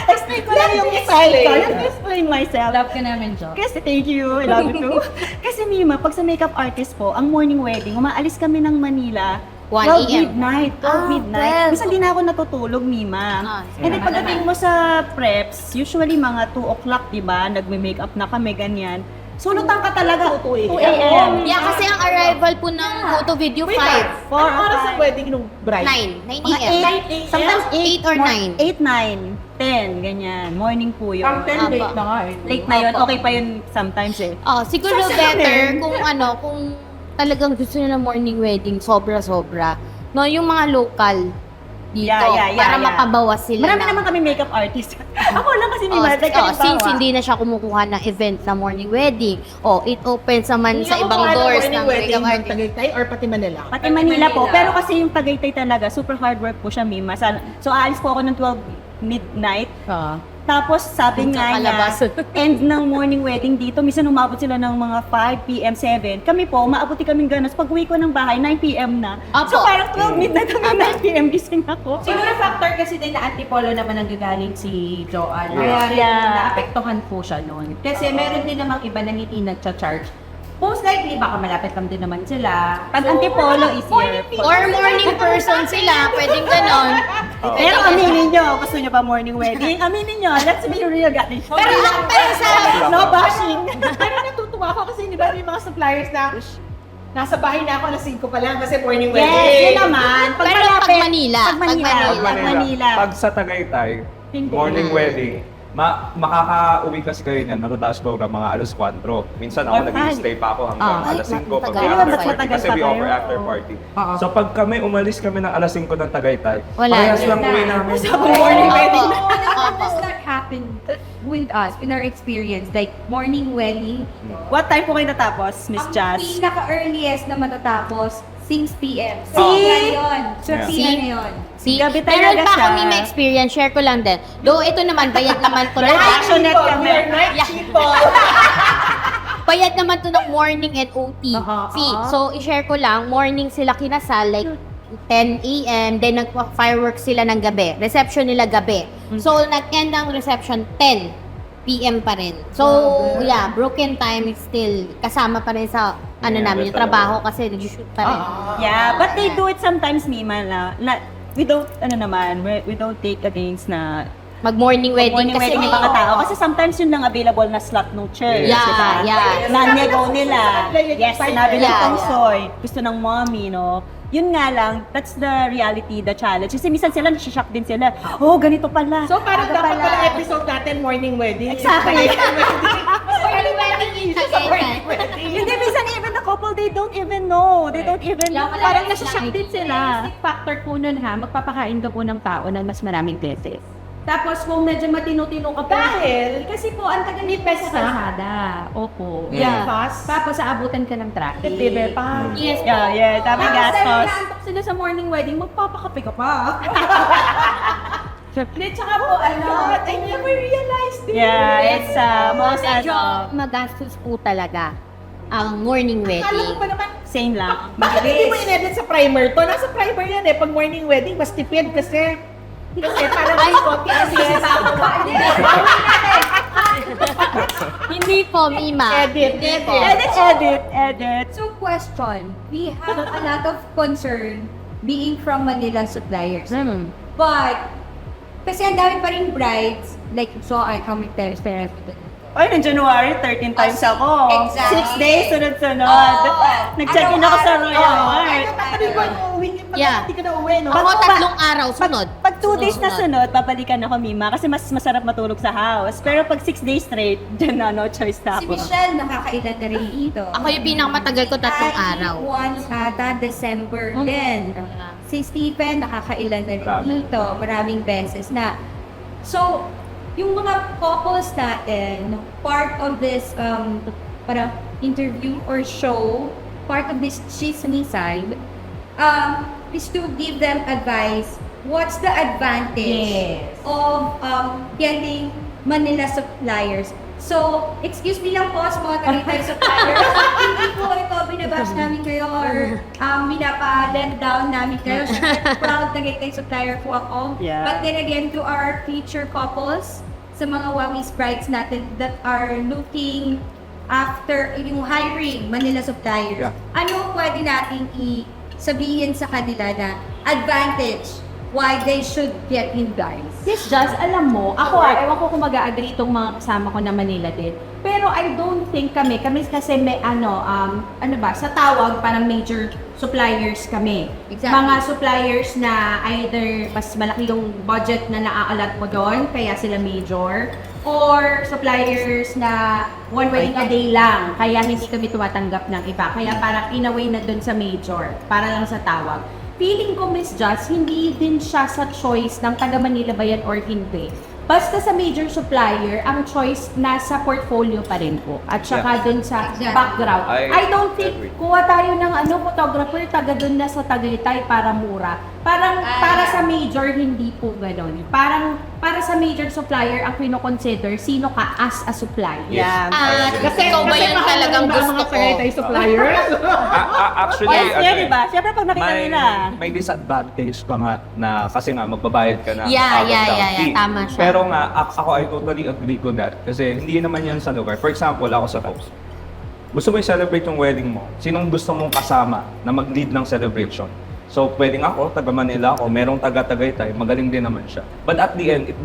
Explain ko lang yung style ko. Let me explain myself. Love ka namin, Jo. Kasi thank you, I love you too. Kasi Mima, pag sa makeup artist po, ang morning wedding, umaalis kami ng Manila 1 12 a.m. midnight, 12 midnight. 12. Minsan di na ako natutulog, Mima. sige. And then pagdating mo sa preps, usually mga 2 o'clock, di ba? Nagme-makeup na kami, ganyan. Sulutan ka talaga. 2 2 a.m. Yeah, kasi ang arrival po ng photo video 5. 4 Anong oras ang wedding ng bride? 9 Mga a.m. 8, sometimes 8 or 9. 8, 9, 10, ganyan. Morning po yun. Ang 10 late Apa. na nga eh. Late na yun, okay pa yun sometimes eh. Oh, siguro Sa better amin. kung talagang gusto niyo ng morning wedding, sobra-sobra. No, yung mga local dito, Yeah, para mapabawas sila. Marami ng- naman kami makeup artist. Ako lang kasi may Oh, like, since hindi na siya kumukuha ng event na morning wedding, it opens naman sa ibang doors ng wedding makeup ng artist. Tagaytay or pati Manila? Pati Manila po. Pero kasi yung Tagaytay talaga, super hard work po siya, Mima. So, aalis po ako ng 12 midnight. Tapos, sabi Sa nga niya, kalabasan. end ng morning wedding dito. Minsan umabot sila ng mga 5 p.m., 7. Kami po, umaabuti kaming ganas. Pag uwi ko ng bahay, 9 p.m. na. Apo. So, parang 12 midnight hanggang 9 p.m. gising ako. Siguro factor kasi din na antipolo naman ang gagaling si Joanne. Yeah. Kaya Yeah. naapektuhan po siya noon. Kasi meron din namang iba na hindi nagcha-charge. Most likely, baka malapit lang din naman sila. Pag antipolo, easier. Or morning person sila, pwedeng ganon. Pero aminin nyo, gusto nyo ba morning wedding? Aminin nyo, let's be real guys. Pero sa... No bashing. Pero natutuwa ako kasi di ba may mga suppliers na nasa bahay na ako, alas 5 pa lang kasi morning wedding. Yes, yun naman. Pero pag Manila, Pag Manila. pag Manila. Pag sa Tagaytay, morning wedding, makaka-uwi kasi kayo niyan, matataas program mga alas 4. Minsan ako Or nag-stay pa ako hanggang Ay, alas 5 pag matagal. may Mas after party matagal kasi pa we kayo. offer after party. So pag umalis kami ng alas 5 ng Tagaytay, Wala. parehas lang uwi namin. Morning wedding. Opo. does not happen with us in our experience, like morning wedding. What time po kayo natapos, Miss Ang Jazz? pinaka-earliest na matatapos, 6 p.m. See? Ngayon. So, Yeah. sina na yun. See, Gabi meron talaga pa siya. kami may experience, share ko lang din. Though ito naman, bayad naman to Very lahat. passionate kami. We are night Yeah. people. Bayad naman to ng morning and OT Aha, fee. aha. So, i-share ko lang, morning sila kinasal, like 10 a.m., then nag-fireworks sila ng gabi. Reception nila gabi. So, nag-end ang reception 10 p.m. pa rin. So, yeah, broken time is still kasama pa rin sa Yeah, namin, yung talaga. trabaho kasi nag-shoot pa rin. Yeah, but they do it sometimes, Mima, na we don't, we don't take against na Mag-morning wedding morning kasi wedding may ng mga tao. Kasi sometimes yun lang available na slot ng church. Yeah, diba? yeah. Na-nego nila. Yes, sinabi ng Yeah, Tongsoy. Gusto ng mommy, no? Yun nga lang, that's the reality, the challenge. Kasi minsan sila, nasishock din sila. Oh, ganito pala. So parang Ano dapat pala episode natin morning wedding. Exactly. Morning wedding in Tagaytay. Hindi, minsan even the couple, they don't even know. They don't even know. Parang nasishock din sila. Realistic factor po nun ha, magpapakain ka po ng tao ng mas maraming beses. Tapos kung medyo matino-tino ka po. Dahil? Kasi po, ang tagal nito sa kalsada. Opo. Yeah. Fast. Tapos aabutan ka ng traffic. Deliver pa. Yes. Yeah, dami Tapos dahil gastos. naantok sila sa morning wedding, magpapakape ka pa. Hindi, tsaka po, God, I never realized this. Yeah, it's most Medyo magastos po talaga ang morning Alam wedding. ko pa naman, same lang. bakit hindi mo in-edit sa primer to? Nasa primer yan eh. Pag morning wedding, mas tipid kasi. Kasi parang ay, kasi Hindi po, Mima. edit. Hindi po. Edit. So question, we have a lot of concern being from Manila suppliers. But, kasi ang dami pa rin brides, like, so I come with their parents. Oy, noong January, 13 times ako. Exactly. 6 days, sunod-sunod. Oo. Nag-check-in ako sa Royal Mart. Sabi ko, uuwi ka pag Yeah. hindi ka na uwi, no? Ako Pag- 3 araw, sunod. Pag 2 days na Sunod. sunod, babalikan ako, Mima, kasi mas masarap matulog sa house. Pero pag 6 days straight, dyan na, no choice na Si ako. Michelle, nakakailan na rin dito. Ako yung pinakamatagal ko 3 araw. Once ata, December din. Si Stephen, nakakailan na rin dito. Maraming beses na. So, yung mga couples natin, part of this parang interview or show, part of this chismiside, is to give them advice. What's the advantage of getting Manila suppliers? So, excuse me lang po sa mga Tagaytay suppliers. Hindi po ito, binabash namin kayo or binapa-let down namin kayo. Siyempre, proud Tagaytay supplier po ako. Yeah. But then again, to our future couples, sa mga Wawis brides natin that are looking after yung hiring Manila suppliers, Yeah. ano pwede nating sabihin sa kanila na advantage why they should get you guys? Yes, just alam mo, ako ewan ko kung mag-agree itong mga kasama ko na Manila din. Pero I don't think kami kasi may sa tawag parang major suppliers kami. Exactly. Mga suppliers na either mas malaki yung budget na naaalat mo doon, kaya sila major. Or suppliers na one wedding a day lang, kaya hindi kami tumatanggap ng iba. Kaya parang in a way na doon sa major, para lang sa tawag. Feeling ko, Miss Just, hindi din siya sa choice ng taga Manila ba yan or hindi. Basta sa major supplier, ang choice nasa portfolio pa rin po. At saka dun sa Exactly. background. I don't think agree. kuha tayo ng photographer, taga dun na sa Tagaytay para mura. Parang para sa major, hindi po gano'n. Parang para sa major supplier, ang pino-consider, sino ka as a supplier. Yeah. Ikaw ba yung mahal talagang na ng gusto mga ko? Tagaytay suppliers. Actually, Yes, ano yeah, eh, diba? Siyempre pag nakita nila. may disadvantage pa nga na kasi nga magbabayad ka na Yeah, out of yeah, town yeah, fee. tama siya. Pero nga, ako I totally agree with that. Kasi hindi naman yan sa lugar. For example, ako sa house. Gusto mo i-celebrate yung wedding mo? Sinong gusto mong kasama na mag-lead ng celebration? So, pwedeng ako, taga Manila ako, merong taga Tagaytay, magaling din naman siya. But at the end, it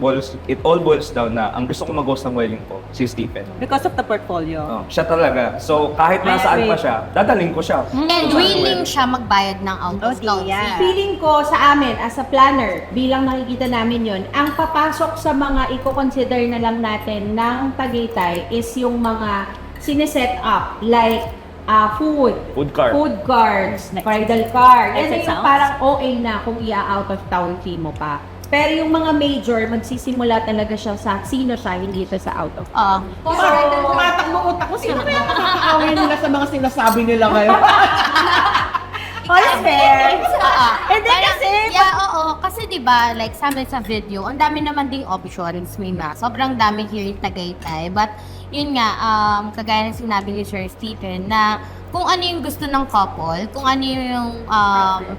all boils down na ang gusto ko mag-host ng wedding ko, si Stephen. Because of the portfolio. Oh, siya talaga. So, kahit nasaan pa siya, dadaling ko siya. And willing siya magbayad ng out of town Okay, yeah. fee. Feeling ko sa amin, as a planner, bilang nakikita namin yon, ang papasok sa mga i-consider na lang natin ng Tagaytay is yung mga sineset up, like food Food cart. cards, Next. bridal card. Yan Next yung sounds. parang okay na kung i-out of town fee mo pa. Pero yung mga major, magsisimula talaga siya sa sino siya, hindi ito sa out of town. Tumatakbo utak ko, sino kaya nakakaaway nila sa mga sinasabi nila ngayon? All fair. Hindi kasi... Yeah, oo. Kasi diba, like sabi sa video, ang dami naman ding options, Mima. Sobrang dami here in Tagaytay. But, yun nga, kagaya ng sinabi ni Sir Stephen, na kung ano yung gusto ng couple, kung ano yung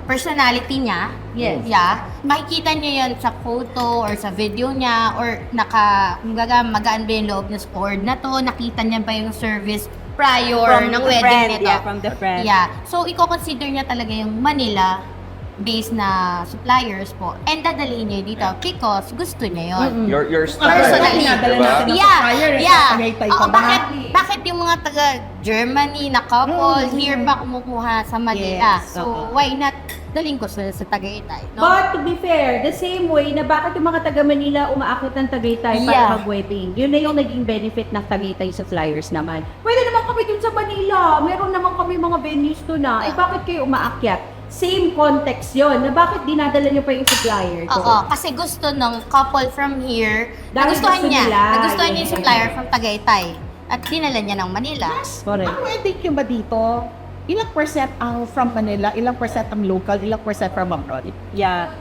personality niya, Yes. yeah, makikita niyo yun sa photo or sa video niya or magaan ba yung loob niya sa board na to, nakita niya ba yung service prior ng wedding nito. Yeah, from the friend. Yeah. So, i-consider niya talaga yung Manila-based na suppliers po. And dadalhin niya dito because gusto niya yun. Your style. Personally. Dinadala Diba? natin ng Yeah, supplier, eh, yeah. sa Tagaytay Oo, pa ba? bakit yung mga taga Germany na couple here ba kumukuha sa Manila? Yes, So, oo. why not daling ko sa Tagaytay, no? But to be fair, the same way na bakit yung mga taga Manila umaakit ng Tagaytay para Yeah. mag-wedding. Yun na yung naging benefit ng Tagaytay sa flyers naman. Pwede naman kami dun sa Manila. Meron naman kami mga venues doon na. Eh bakit kayo umaakyat? same context yon na bakit dinadala niyo pa yung supplier ko. Oo, kasi gusto ng couple from here, Dahil nagustuhan gusto niya. nila, Nagustuhan niya yung yes. supplier from Tagaytay. At dinala niya ng Manila. Correct. Ang wedding nyo ba dito, ilang percent ang from Manila, ilang percent ang local, ilang percent from abroad? Yeah.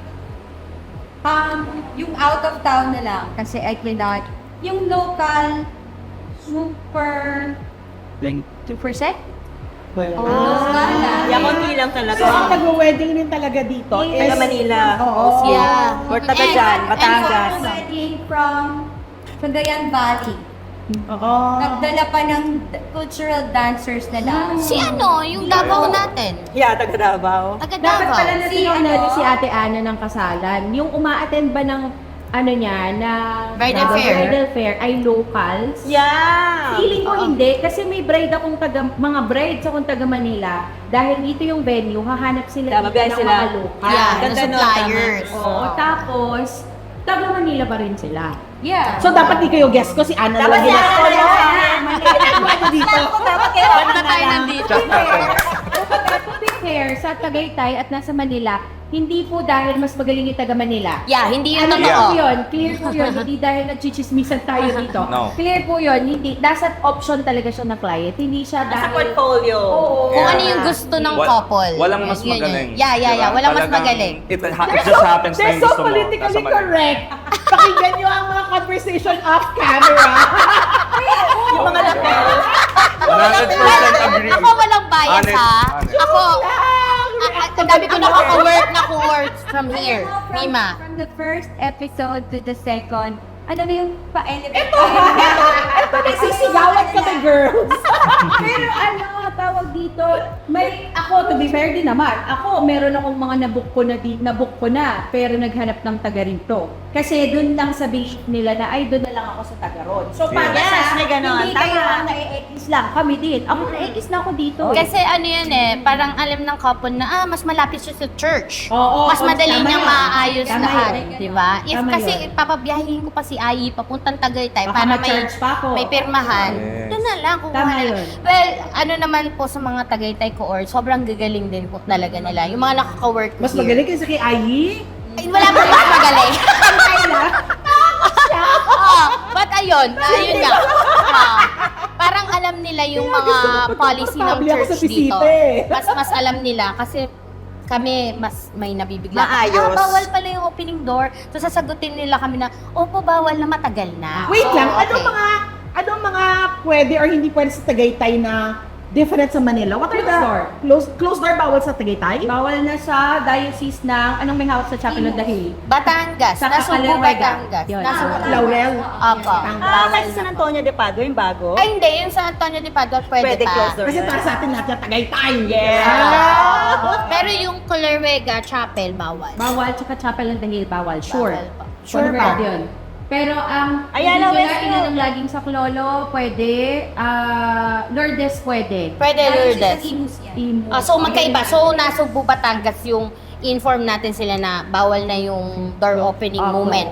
Yung out of town na lang, kasi I cannot. Yung local, super... 2%? Yeah, konti lang talaga. So, ang nag-wedding rin talaga dito is... Taga Manila. Oo. Yeah. Or taga dyan, Batangas. Wedding from Cagayan Valley. Oo. Nagdala pa ng cultural dancers na lang. Si ano, yung Davao natin. Yeah, taga Davao. Taga Dapat pala Davao. na sinunod si Ate Ana ng kasalan. Yung uma-attend ba ng ano niya, na Bridal fair. bridal fair ay locals? Yeah. Feeling ko hindi, kasi may bride akong mga brides akong taga Manila. Dahil dito yung venue, hahanap sila Tama, dito biyahe ng sila. mga local. Yeah, Ganda the nun, suppliers. Oo, tapos, taga Manila pa rin sila. Yeah. So, dapat di kayo guest ko, si Ana Dapat lang. yan. dito. Dapat kayo. Ba't na tayo nandito? To be fair, sa Tagaytay at nasa Manila, hindi po dahil mas magaling yung taga Manila. Yeah, hindi yun Ano totoo. po yun? Clear po yun. Hindi dahil nagchichismisan tayo dito. No. Clear po yun. Hindi. Nasa option talaga siya ng client. Hindi siya Sa dahil... portfolio. Oo. Kung Yeah. ano yung gusto ng Wal- couple. Walang mas Yun, yun. magaling. Yeah. Diba? Walang mas Talagang magaling. It just happens na They're yung so gusto mo. politically Nasa Manila. correct. Pakinggan nyo ang mga conversation off camera. Yung mga lapel. 100% agree. Ako walang bias Honest, ha. honest. Ako, ang dami ko nakaka-work from here. Mima. From the first episode to the second, ano na yung pa-elevate? Ito, nagsisigawan kami, girls. Pero ano, tawag dito, may ako, to be fair din naman, ako, meron akong mga nabook ko na, pero naghanap ng taga rito. Kasi doon lang sa basic nila na, ay, doon na lang ako sa taga ron. So, para Yes, sa, may ganon. hindi kayo Tama. ang na-ekis lang, kami din. Ako na-ekis na ako dito. Kasi ano yan eh, parang alam ng couple na, mas malapit siya sa church. Oo, Mas madali tama niyang yun. maayos Tama lahat. yun. Di ba? If Tama kasi yun. papabiyahin ko pa si Ai papuntang Tagaytay Baka para ma-charge pa ako. may pirmahan. Yes. Doon na lang, kukuha Tama na lang. yun. Well, ano naman po sa mga Tagaytay cohort, sobrang gagaling din po talaga nila. Yung mga nakaka-work Mas here. magaling kasi kay Ayi. Ay, wala pa mas magaling. But ayun nga. Parang alam nila yung mga policy ng komportable ako sa church dito. bisita eh. Mas alam nila kasi kami mas may nabibigla. Maayos. Bawal pala yung opening door. So sasagutin nila kami na, opo, bawal na, matagal na. Wait So, lang, okay. anong mga pwede or hindi pwede sa Tagaytay na different sa Manila? What are Closed the door. Closed door bawal sa Tagaytay? Bawal na sa diocese ng, anong may house sa Chapel of the Hill? Batangas. Sa Nasubo, Kakalawega. Batangas. Yun. Nasubo. Laurel. Opo. Kasi San Antonio de Padua, yung bago. Ay, hindi. Yung sa Antonio de Padua, pwede pa. close door. Kasi para sa atin lahat yung Tagaytay. Pero yung Kakalawega Chapel, bawal. Bawal, tsaka Chapel of the Hill, bawal. Sure. Bawal pa. Sure Sure pa. pa. Yun. Pero ang Ayala, hindi ko West na inanong laging sa Clolo, pwede. Lourdes, pwede. Pwede, Lourdes. Imus. So magkaiba. So Nasugbu, Batangas yung inform natin sila na bawal na yung door opening Opo. moment.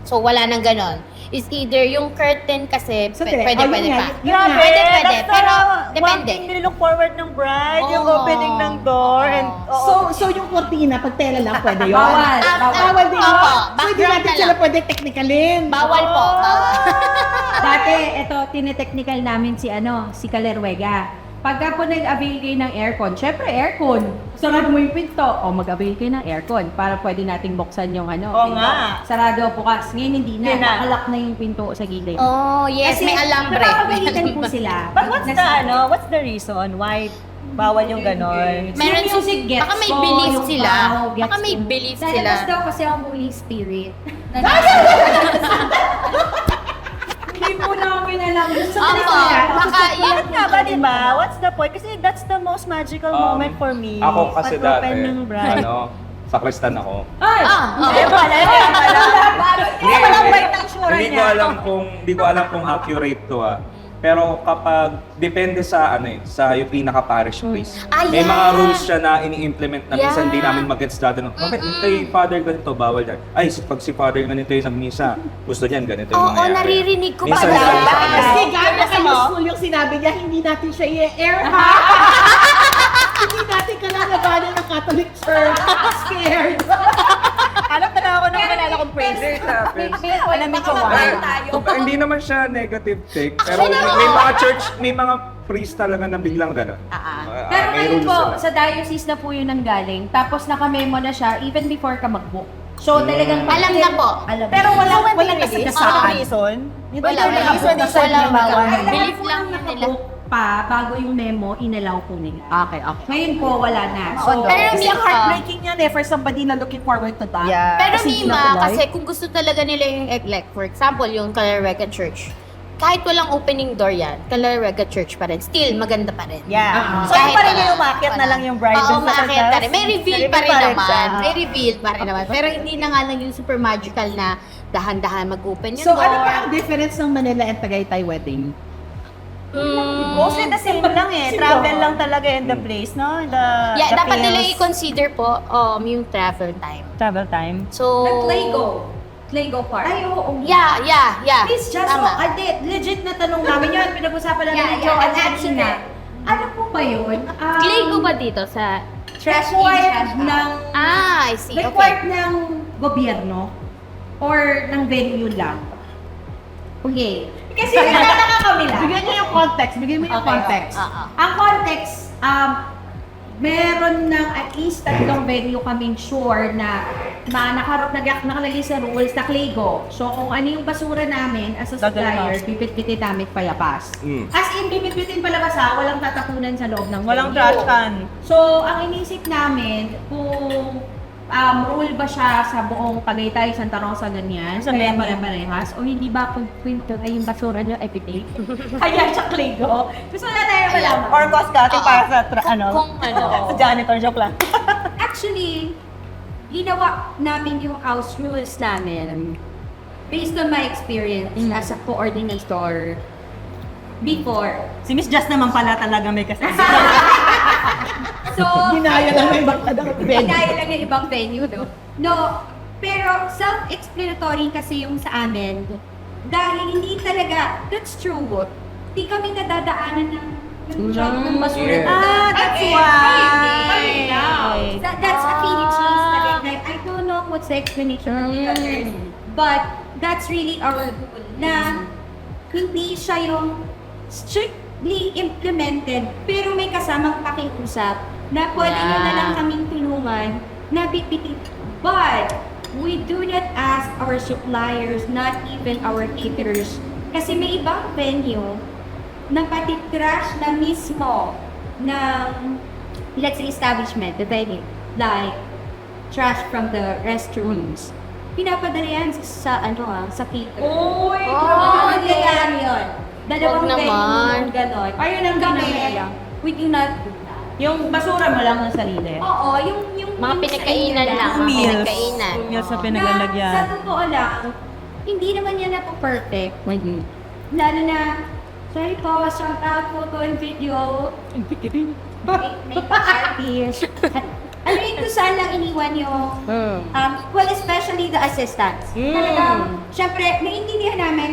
So wala nang ganon. Is either yung curtain kasi So, pwede ayun pa. nga, Grabe, Pwede. that's Pero one depende. thing nilook forward ng bride, yung Oo. opening ng door. And, So yung cortina, pag tela lang, pwede yun? Bawal. Bawal din yun? Opo, So hindi background natin na sila lang. pwede technicalin. Bawal po. Bawal. Dati, ito, tinetechnical namin si Kalerwega. Pagka po nag-avail kayo ng aircon, syempre aircon. Sarado mo yung pinto, o mag-avail kayo ng aircon para pwede nating buksan yung Oo pinto. nga. Sarado bukas. Ngayon hindi na. Hindi na. Nakalak na yung pinto sa gilid. Oh, yes, may alambre. napapagalitan po sila. But what's the reason why bawal yung ganon? Meron Yung music gets baka may ko, belief yung sila. baho gets Baka may ko. belief Lalabas sila. daw kasi ang Holy Spirit. Hindi po namin alam. Gusto ko Opo, na baka yun Bakit nga ba, di ba? What's the point? Kasi that's the most magical moment for me. Ako kasi dati, Pag-open ng bride. sakristan ako. Ay! okay. Walang bite ang sura Hindi niya. ko alam kung accurate to Pero kapag depende sa sa yung pinaka parish priest. Ah, May yeah. mga rules siya na ini-implement na minsan Yeah. di namin mag-gets dati. Bakit kay father ganito bawal yan? Ay, pag si father ganito yung nagmisa, gusto niyan ganito yung Oo, mangyayari. naririnig ko Minsan pala. ganun sa kanila. Kasi gano'n ka useful yung sinabi niya, hindi natin siya i-air ha? Hindi natin kalalabanan ng Catholic Church. Scared. Alam na ako nung kanala kong prayer. Alamin ko Hindi naman siya negative take, pero may mga church, may mga priest talaga na biglang gano'n. Pero May ngayon rules po, sila. sa diocese na po yun nanggaling, tapos nakamemo na siya even before ka mag-book. So talagang Alam na po. Alam Pero na. walang kasagasaan. Reason? Wala. Belief lang yun nila. Nakabook pa bago yung memo, inalaw po nila. Okay. Ngayon po, wala na. So, Pero Kasi Mima, heartbreaking yan for somebody na looking forward to that. Yeah. pero Kasi Mima, sila kasi kung gusto talaga nila yung like, for example, yung Kalarega Church, kahit walang opening door yan, Kalarega Church pa rin. Still, maganda pa rin. Yeah. So, Kahit yung pa rin wala- yung umakyat na lang yung bride Oo, dun sa umakyat taas. pa rin. May reveal pa rin siya. naman. May reveal pa rin naman. Pero hindi na nga lang yung super magical na dahan-dahan mag-open yung So, door. ano ba ang difference ng Manila and Tagaytay wedding? Mostly the same lang eh. Travel lang talaga in the place, no? Yeah, the dapat nila pills. i-consider po yung travel time. Travel time. So, Claygo Park. Ay, oo. yeah. Please, just Tama. legit na tanong namin yun. Pinag-usapan lang Yeah, namin yeah, Joanne actually. kanina. Ano po ba yun? Claygo ba dito sa trash in, Required trash out? ng, I see. Okay. required ng gobyerno or ng venue lang? Okay. Kasi nagtataka kami lang. Bigyan niyo yung context. Bigyan mo yung context. Ang context, meron ng at least 3 venue kaming sure na nakalagay sa rules na Claygo. So kung ano yung basura namin as a supplier, pipit-pitin namin payapas. As in, pipit-pitin palabas walang tatapunan sa loob ng Walang venue. trash can. So ang inisip namin, kung rule ba siya sa buong Tagaytay, Santa Rosa, ganyan? Sa Kaya venue. pare-parehas? O hindi ba kung kwento ay yung basura nyo, everyday? Kaya siya Claygo. Gusto na tayo malaman. Or cost cutting para sa Kung ano. sa janitor, joke lang. Actually, ginawa namin yung house rules namin based on my experience as a coordinator before. Si Miss Just naman pala talaga may kasama. So, Ginaya lang may bangka ng venue. dahil lang yung ibang venue, no? No, pero self-explanatory kasi yung sa amin. Dahil hindi talaga, that's true. Hindi kami nadadaanan ng job ng basura. Yeah. That's Okay, why. That's a Philippines. Like, I don't know what's the explanation of the others, but that's really our goal. Na hindi siya yung strictly implemented, pero may kasamang pakiusap na pwede nyo na lang kaming tulungan na bibitin. But, we do not ask our suppliers, not even our caterers. Kasi may ibang venue na pati trash na mismo ng, let's say, establishment, the venue, like trash from the restrooms. Pinapadala yan sa sa cater. Oh, nangyayari yun. Dalawang Wag naman. venue, gano'n. Ayun ang Kami, ginagawa. we do not do that. Yung basura mo lang ng sarili. Oo, yung Mga yung pinagkainan sa inyo lang. Mga Meals. pinagkainan. Meals sa Na, sa pinagalagyan. totoo lang, hindi naman yan ako perfect. Lalo na, sorry po, shout out photo and video. May artist. Ano yung kung saan lang iniwan yung, well, especially the assistants. Talagang, syempre, naiintindihan namin,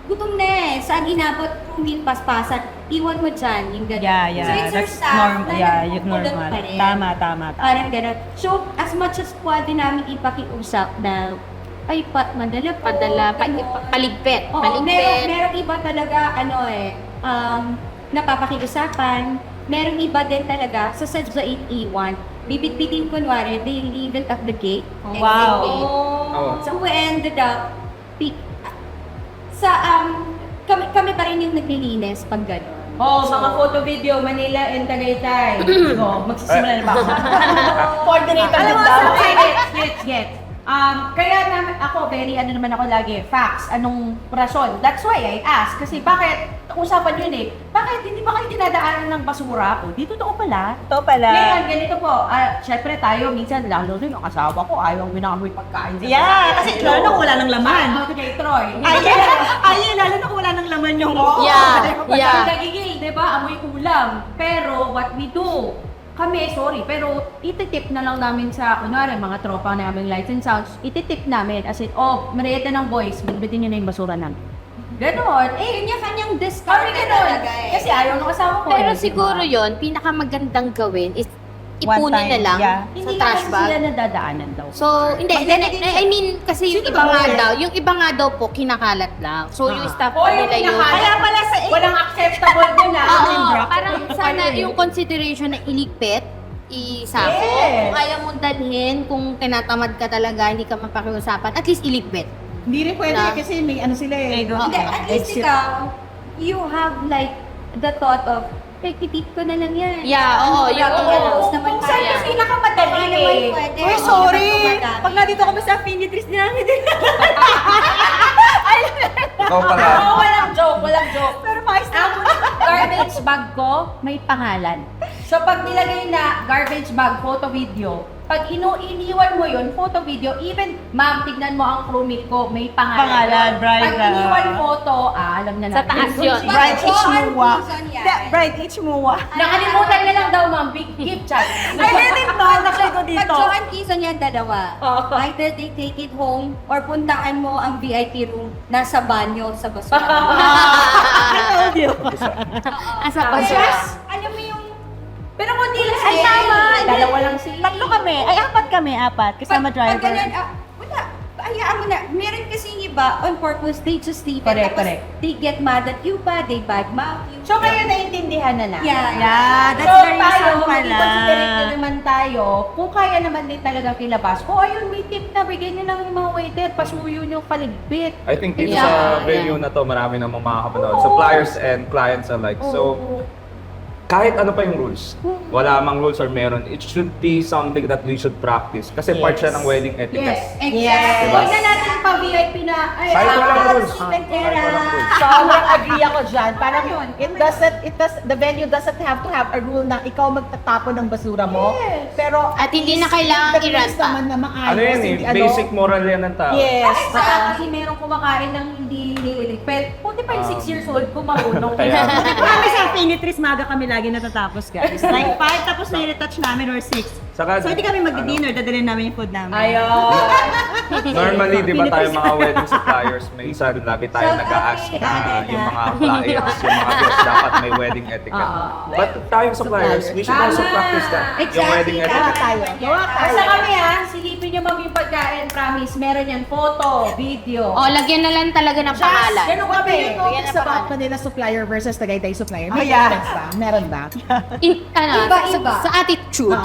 gutom na eh, saan inabot 2 meal paspasan, iwan mo dyan, yung gano'n. Yeah. So it's our That's staff normal. na Yeah, yung nagpupulot normal. pa rin. Tama. Parang gano'n. So, as much as pwede namin ipakiusap na, ay, madala po. Padala, gano'n. paligpit. Oo, merong iba talaga, napapakiusapan. Merong iba din talaga, sa 8E1, bibit-bitin kunwari, they leave it at the gate. exit Wow. gate. Oh. So we ended up, kami pa rin yung naglilinis pag gano'n. Oh, mga photo video, Manila and Tagaytay. So, magsisimula na ba ako? Coordinator Alam din mo, daw. gets. Kaya naman ako, very naman ako lagi, facts, anong rason? That's why I ask. Kasi bakit, usapan yun eh, bakit hindi ba kayo dinadaanan ng basura ko? Di totoo pala. Ito pala. Ngayon, ganito po, syempre tayo, minsan, lalo rin ang asawa ko, ayaw minamoy pagkain. sa Yeah, bahay. kasi lalo na kung wala ng laman. Okay, Troy. Ayun, lalo na kung wala ng laman yung... Yeah. Nagigil, di ba? Amoy ulam. Pero, what we do, kami, sorry, pero ititip na lang namin sa, kunwari, mga tropa namin license sounds, ititip namin, as in, merienda ng boys, bitbitin nyo na yung basura namin. Ganon. Kanya-kanyang discard Kami ganon. Kasi ayaw ng asawa ko Pero eh, siguro diba? yon pinakamagandang gawin is One ipunin na time, lang yeah. sa Hindi trash naman sila bag. nadadaanan daw. So, hindi. I mean, kasi yung iba nga daw, po, kinakalat lang. So, yung staff O pa yung nila yun. Kaya pala sa walang acceptable din na. Oo, parang sana yung consideration na iligpit, isako. Yes. Kung ayaw mong dalhin, kung tinatamad ka talaga, hindi ka mapakiusapan, at least iligpit. Hindi rin pwede Na- kasi may ano sila eh. Hindi, at least ikaw, you have like the thought of, titip ko na lang yan. Yeah, oo, yung Tapos naman Kung saan kaya. yung pinakamadali Baka naman eh. pwede. Uy, Oo, sorry! madami. Pag nandito kami sa Finitris namin, Ikaw pala. Oo, walang joke. pero maayos na Ang garbage bag ko, may pangalan. So pag nilagay na garbage bag, photo video, pag iniwan mo yun, photo video, even, ma'am, tignan mo ang crewmate ko, may pangalan. Pangalan, Brian. Pag iniwan photo, alam na Sa natin. taas yun. Bright H. Mua. Reason yan. Bright H. Mua. Nakalimutan na lang daw, ma'am, big gift chat. I didn't know, nakita ko dito. Pag Joan Quezon yan, dalawa. Oo. Either they take it home or puntaan mo ang VIP room nasa banyo sa basura. Asa pa siya? Alam mo yung Pero kung di lang, Ay, tama. Dalawa lang sila. Tatlo kami. Ay, apat. Kasama pag driver. ganyan, wala. Hayaan mo na. Meron kasi iba on purpose, they just leave it. Correct, Tapos correct. they get mad at you pa, they badmouth you. So ngayon naintindihan na natin. Yeah. Yeah, that's So the tayo, reason maging pala. considerate na naman tayo, kung kaya naman din talagang kilabas, kung ayun, may tip na, bigyan nyo lang yung mga waiter, pasuyo nyo paligpit. I think dito Yeah, sa venue na to, marami namang makakapanood. Suppliers and clients alike. So, kahit ano pa yung rules, wala mang rules or meron, it should be something that we should practice. Kasi part siya ng wedding etiquette. Yes. Exactly. Huwag na natin pa-VIP na, ay, Kahit walang rules. Kahit walang rules. Sobrang agree ako dyan. Parang the venue doesn't have to have a rule na ikaw magtatapon ng basura mo. Pero At hindi na kailangan at least iranta. naman na maayos. Ano yan eh, hindi basic moral yan ng tao. Yes. Kasi merong kumakain ng hindi nililigpit. Puti pa yung 6 years old ko marunong. Kaya, Kami sa Finitris, maga kami lagi natatapos, guys. Like 5, tapos nire-touch namin or 6. saka, So hindi kami mag-dinner, dadalhin namin yung food namin. Ayun. normally, di ba tayo mga wedding suppliers, may isa lagi tayo nag-a-ask na yung mga clients, yung mga guests, dapat may wedding etiquette. But tayong suppliers, we should also practice that. Yung wedding Gawa etiquette. tayo. Gawa tayo. Basta kami silipin nyo ma'am yung pagkain, promise. Meron yan, photo, video. O, lagyan na lang talaga ng pangalan. Ganun What do kami. you notice about Manila supplier versus Tagaytay supplier? May yeah. difference ba? Meron ba? Iba-iba. Sa attitude.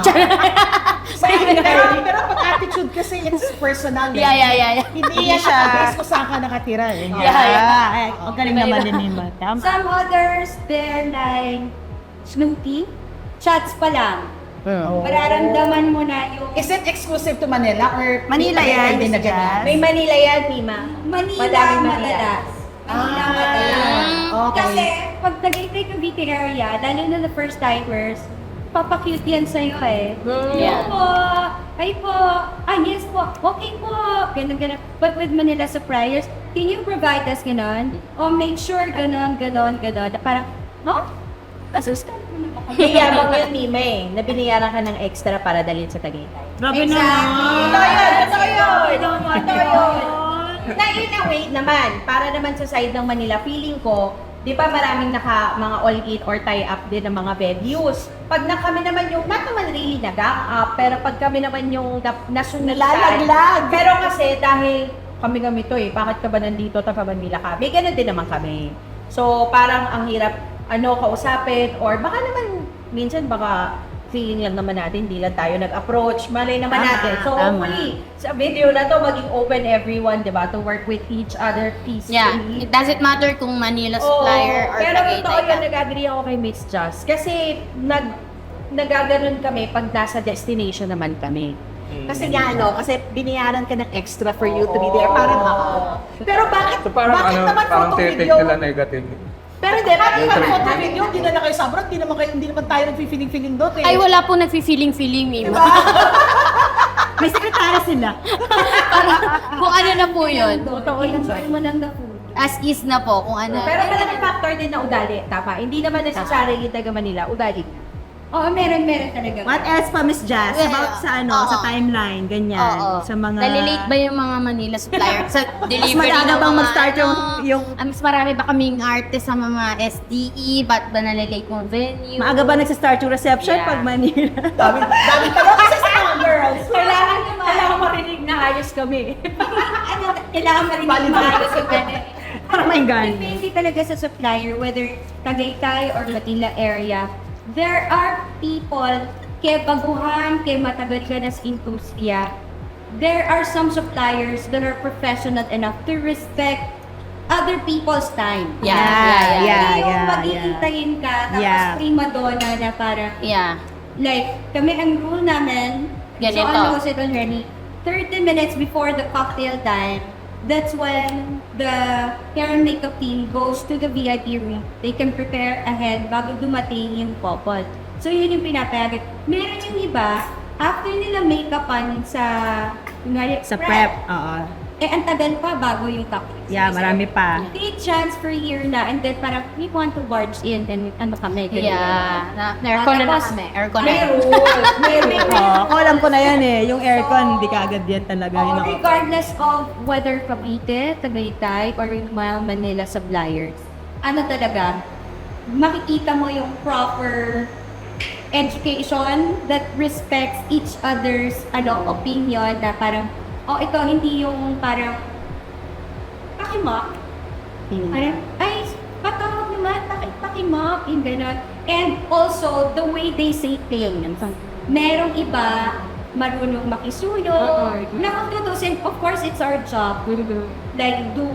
Pero pag attitude kasi it's personal. eh. Yeah. Hindi yan siya based kung saan ka nakatira. Eh. Yeah. Ang galing naman din ni Ma. Tama. Some others, they're like snooty. Shots pa lang. Mararamdaman mo na yung Is it exclusive to Manila or Manila yan, din na Miss ganyan? Jazz. May Manila yan, Mima. Manila Madaming Manila. madalas. Manila madalas. Okay. Kasi pag nag-entry ka meeting area, lalo na the first timers, papakute yan sa'yo eh. Yeah. Hello po! Hi po! Yes po! Okay po! Ganun. But with Manila suppliers, can you provide us ganon? O make sure ganon. Parang, no? Asus ka. Iyabang yun, Mima eh, na biniyaran ka ng extra para dalhin sa Tagaytay. Grabe Exactly. Totoo yun. Na in a way naman, para naman sa side ng Manila, feeling ko, di ba maraming mga all-in or tie-up din ng mga venues. Pag na kami naman yung, not naman really nag-up, pero pag kami naman yung nasunod Nalalaglag. Pero kasi dahil kami to eh, bakit ka ba nandito, taga Manila kami? Ganun din naman kami. So parang ang hirap kausapin or baka naman minsan baka feeling lang naman natin, hindi lang tayo nag-approach, malay naman natin. So hopefully, sa video na to, maging open everyone, di ba, to work with each other peacefully. Yeah, it doesn't matter kung Manila supplier or pero totoo Tagaytay yun, ka. nag-agree ako kay Miss Just. Kasi nagaganon kami pag nasa destination naman kami. Kasi nga kasi biniyaran ka ng extra for you to be there. Parang Pero bakit? So parang bakit ano, naman parang photo tinitik video? nila negative. Pero di ba, yung photo video, hindi na kayo sa abroad, hindi naman tayo nag-feeling doon eh. Ay, wala po nagfi-feeling, Mima. May sekretary sila. Kung ano na po yun. Enjoy mo lang the food. As is na po, kung ano. Pero malaking factor din na ugali, tama. Hindi naman necessarily taga Manila, ugali. Oo, meron talaga. What else pa, Miss Jazz? Well, About sa oo. sa timeline, ganyan. Oo. Sa mga... Nalilate ba yung mga Manila supplier sa delivery maaga ng bang mga mag-start yung... mas marami ba kaming artist sa mga SDE? Ba't ba nalilate yung venue? Maaga ba nagsa-start yung reception Yeah. pag Manila? Kailangan marinig na ayos kami. Kailangan marinig maayos yung ganun. Para may gan. Depende talaga sa supplier, whether Tagaytay or Manila area. There are people, kaya baguhan, kaya matagal ka na sa industriya, there are some suppliers that are professional enough to respect other people's time. Yeah. Hindi yung yeah. maghihintayin ka, tapos Yeah. prima donna na parang, Yeah. like, kami ang rule namin, Ganito. so I knows it already, 30 minutes before the cocktail time, that's when the hair and makeup team goes to the VIP room. They can prepare ahead bago dumating yung couple. So yun yung pinapayagan. Meron yung iba, after nila make-upan Sa prep. Oo. ang tagal pa bago yung cocktail. Yeah, marami pa. They transfer here na and then parang we want to barge in and ano kami. ganun. Yeah. Aircon na Tapos, kami. Aircon na. Oo, ako alam ko na yan eh. Yung aircon, hindi ka agad yan talaga. Oo, Yun ako. regardless of whether Cavite, Tagaytay, or yung mga Manila suppliers, ano talaga, makikita mo yung proper education that respects each other's opinion na parang, oh, ito hindi yung parang, pakimok. Parang, ay, patawag naman, pakimok, yung gano'n. And also, the way they say things. Merong iba, marunong makisuyo, nakatutusin. Of course, it's our job. Like, do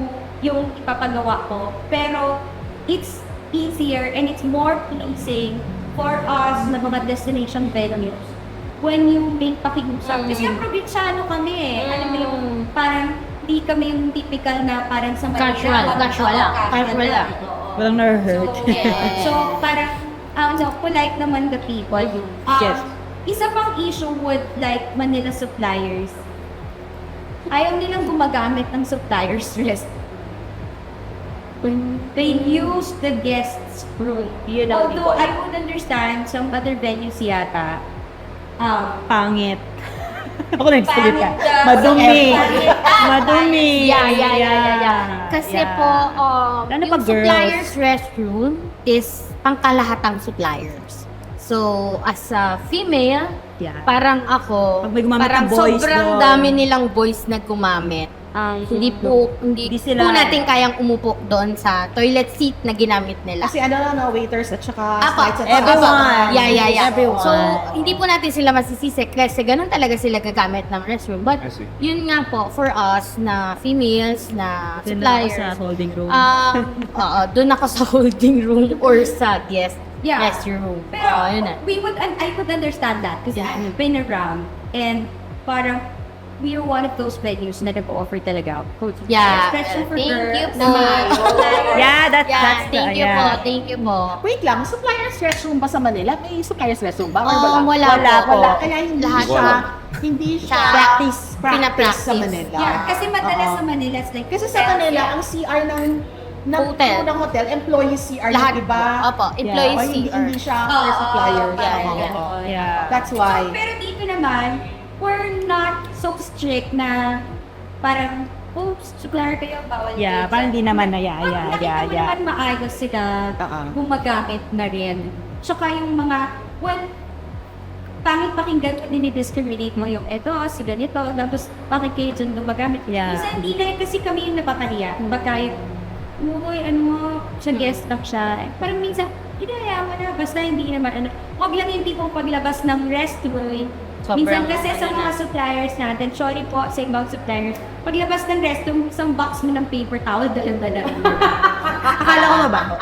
yung ipapagawa ko. Pero, it's easier and it's more pleasing for us na mga destination venues when you make pakiusap. Kasi probinsyano kami eh. Alam mo yung parang di kami yung typical na parang sa Manila. Casual lang. Casual lang. Walang na-hurt. So, parang, polite naman the people. Yes. Isa pang issue with like Manila suppliers, ayaw nilang gumagamit ng suppliers list. When they use the guest's room. Although I would understand some other venues yata, Pangit. Ako nagsalita. Pangit ka. Madumi. Pangit. Madumi. Yeah. Kasi po, Lalo yung pag girls. supplier's restroom is pangkalahatang suppliers. So, as a female, Yeah. parang ako, Pag may gumamit parang ng boys sobrang doon. dami nilang boys na gumamit. Hindi Hindi sila- po natin kayang umupo doon sa toilet seat na ginamit nila. Kasi waiters at saka Apa, slides at everyone. Yeah. Everyone. So, hindi po natin sila masisisi kasi ganun talaga sila gagamit ng restroom. But, I see. yun nga po, for us na females, na Doon lang ako suppliers, sa holding room. doon ako sa holding room or sa guest Yeah. restroom. Pero Yun na. I could understand that because I've been around and parang we are one of those venues na nag-offer talaga. Yeah. Especially for Thank girls. you po. Yeah, that's Thank you po. Thank you po. Wait lang, supplier's restroom ba sa Manila? May supplier's restroom ba? Or Wala po. Wala. Kaya hindi Lahat siya, wala. hindi siya Practice. practice Pinapractice. sa Manila. Yeah, kasi madalas Oo. sa Manila, it's like, Kasi sa Manila, ang CR ng Hotel. ng hotel, employee CR Lahat yung iba. Opo, employee O, hindi, CR. hindi siya for suppliers. yeah. Yeah. That's why. Pero dito naman, we're not so strict na parang, oh, supplier kayo, bawal Yeah, kayo parang dyan. di naman na Nakita mo naman maayos sila gumagamit na rin. Tsaka yung mga, well, pangit pakinggan kung dinidiscriminate mo yung eto, si ganito, tapos bakit kayo dyan gumagamit. Yeah. Minsan hindi na kasi kami yung napapahiya. Baka uy, siya guest lang siya. Parang minsan, hinayaan mo na, basta hindi naman, huwag lang yung tipong paglabas ng restroom. Minsan kasi sa mga suppliers natin, sorry po sa ibang suppliers, paglabas ng restroom, isang box mo ng paper towel, dala-dala. Akala ko mabaho.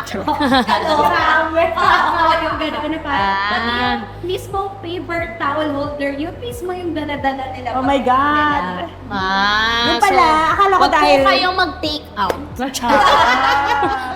Yung gano'n na parang, mismo paper towel holder, yun mismo yung dala-dala nila. Oh my God. Yung pala, akala ko wag dahil- po kayong mag-take out.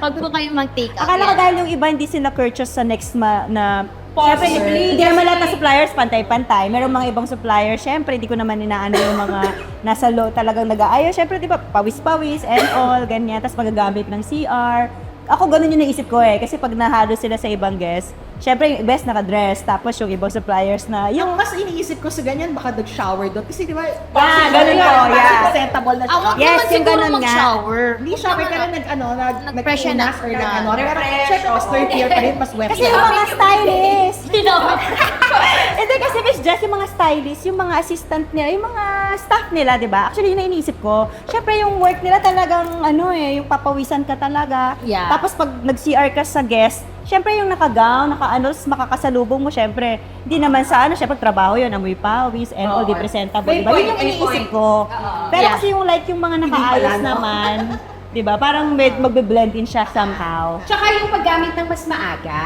Wag po kayong mag-take out. Akala ko yan. dahil yung iba hindi sila courteous sa next na Siyempre, hindi naman lahat ng suppliers pantay-pantay. Merong mga ibang suppliers, siyempre, hindi ko naman inaano yung mga nasa low talagang nag-aayaw. Siyempre, di ba, pawis-pawis and all, ganyan. Tapos magagamit ng CR. Ako, ganun yung naisip ko eh. Kasi pag nahalo sila sa ibang guest, syempre yung best nakadress, tapos yung ibang suppliers na, Yung yung, mas iniisip ko sa ganyan, baka nag-shower doon. Kasi di ba, ganun po, yeah. presentable na siya. Awag Yes, naman yung siguro ganun nga. mag-shower. Hindi shower ka na Nag-freshen nag-unas or nag-ano. Pero refresh, syempre, mas third year pa rin, mas wet. kasi yung mga stylist, Ginawa. hindi kasi Miss Jess, yung mga stylist, yung mga assistant nila, yung mga staff nila, di ba? Actually, yun na iniisip ko. Syempre, yung work nila talagang, yung papawisan ka talaga. Yeah. Tapos pag nag-CR ka sa guest, syempre yung naka-gown, makakasalubong mo, syempre, hindi naman sa syempre trabaho yun, amoy pawis, and all, di presentable, di ba? Yun yung iniisip ko. Pero Yeah. kasi yung like, yung mga nakaayos naman, di ba? Parang magbe-blend in siya somehow. Tsaka yung paggamit ng mas maaga.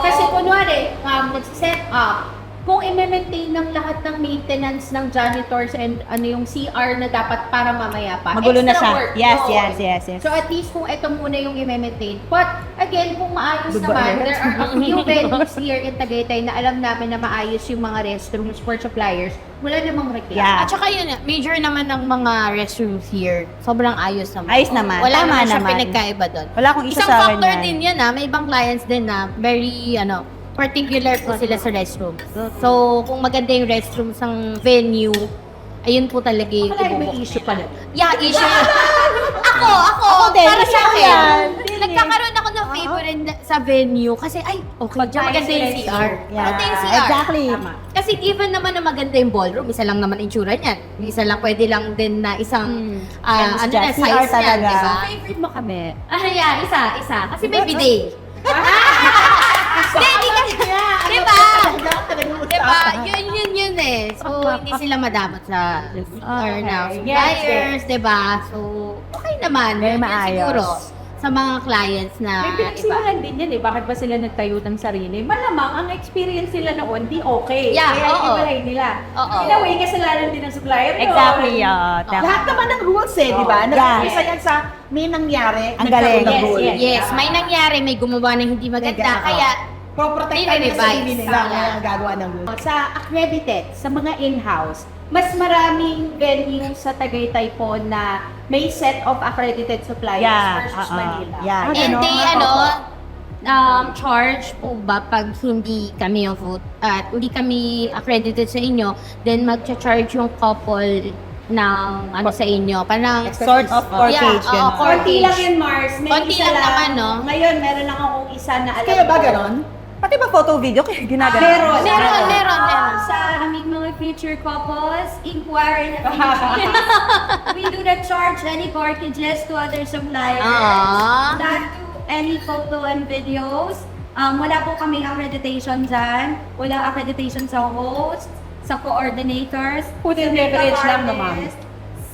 Kasi kunwari, nagsiset up, kung i-maintain ng lahat ng maintenance ng janitors and yung CR na dapat para mamaya pa. Magulo na extra siya. work. Yes, Oo. yes. So at least kung ito muna yung i-maintain. But again, kung maayos naman, there are a few venues here in Tagaytay na alam namin na maayos yung mga restrooms for suppliers. Wala namang reklamo. Yeah. At saka yun, major naman ng mga restrooms here. Sobrang ayos naman. Ayos naman. Wala Tama naman siya naman. pinagkaiba doon. Wala akong isa Isang sa factor ganyan. din yan may ibang clients din na very, particular po sila sa restroom. So, kung maganda yung restroom ng venue, ayun po talaga yung Wala, may ibubuk issue nila. pala. Yeah, issue. ako, din, para issue sa ko yan. akin, nagkakaroon ako ng favorite sa venue kasi, ay, okay, diyan maganda yung CR. Yeah, Maganda yung CR. exactly. Kasi given naman na maganda yung ballroom, isa lang naman itsura niyan. Isa lang, pwede lang din na isang, Yes, na, CR size niyan, talaga. di ba? Favorite mo kami. Yeah, isa. Kasi may bidet. Hindi kasi, di ba? Di ba? Yun eh. So, hindi sila madamot sa or na suppliers, di ba? So, okay naman. Very Yun maayos. siguro sa mga clients na May iba. pinagsimulan din yan eh. Bakit ba sila nagtayo ng sarili? Malamang, ang experience nila noon, di okay. Yeah, Kaya oo. ibalay nila. Oo. In a way, kasalanan din ng supplier. yun. Exactly, tama. Lahat naman ng rules di ba? Nag-isa yan sa may nangyari, Ang nagkaroon galing. ng Yes, rule. yes. Yes, may nangyari, may gumawa ng hindi maganda. Maganda, Kaya, Pro-protectan nila sa sarili nila Tama. kaya gagawa ng rules. Sa accredited, sa mga in-house, mas maraming venue sa Tagaytay po na may set of accredited suppliers Yeah, versus oo. Manila. Yeah. and Ano? they, charge po ba pag hindi kami yung vote, at hindi kami accredited sa inyo, then mag-charge yung couple ng sa inyo. Parang, Sort of Yeah, corkage, oo, gano'n. Konti lang yun, Mars. May Konti isa lang naman, no? Ngayon, meron lang akong isa na alam Kaya ba ko. ganon? Pati ba photo video kaya ginagawa? Meron. Sa aming mga future couples, inquire na kami. We do not charge any corkages to other suppliers. Ah. Not to any photo and videos. Wala po kaming accreditation dyan. Wala accreditation sa host, sa coordinators. Food and sa beverage makeup lang naman. artist.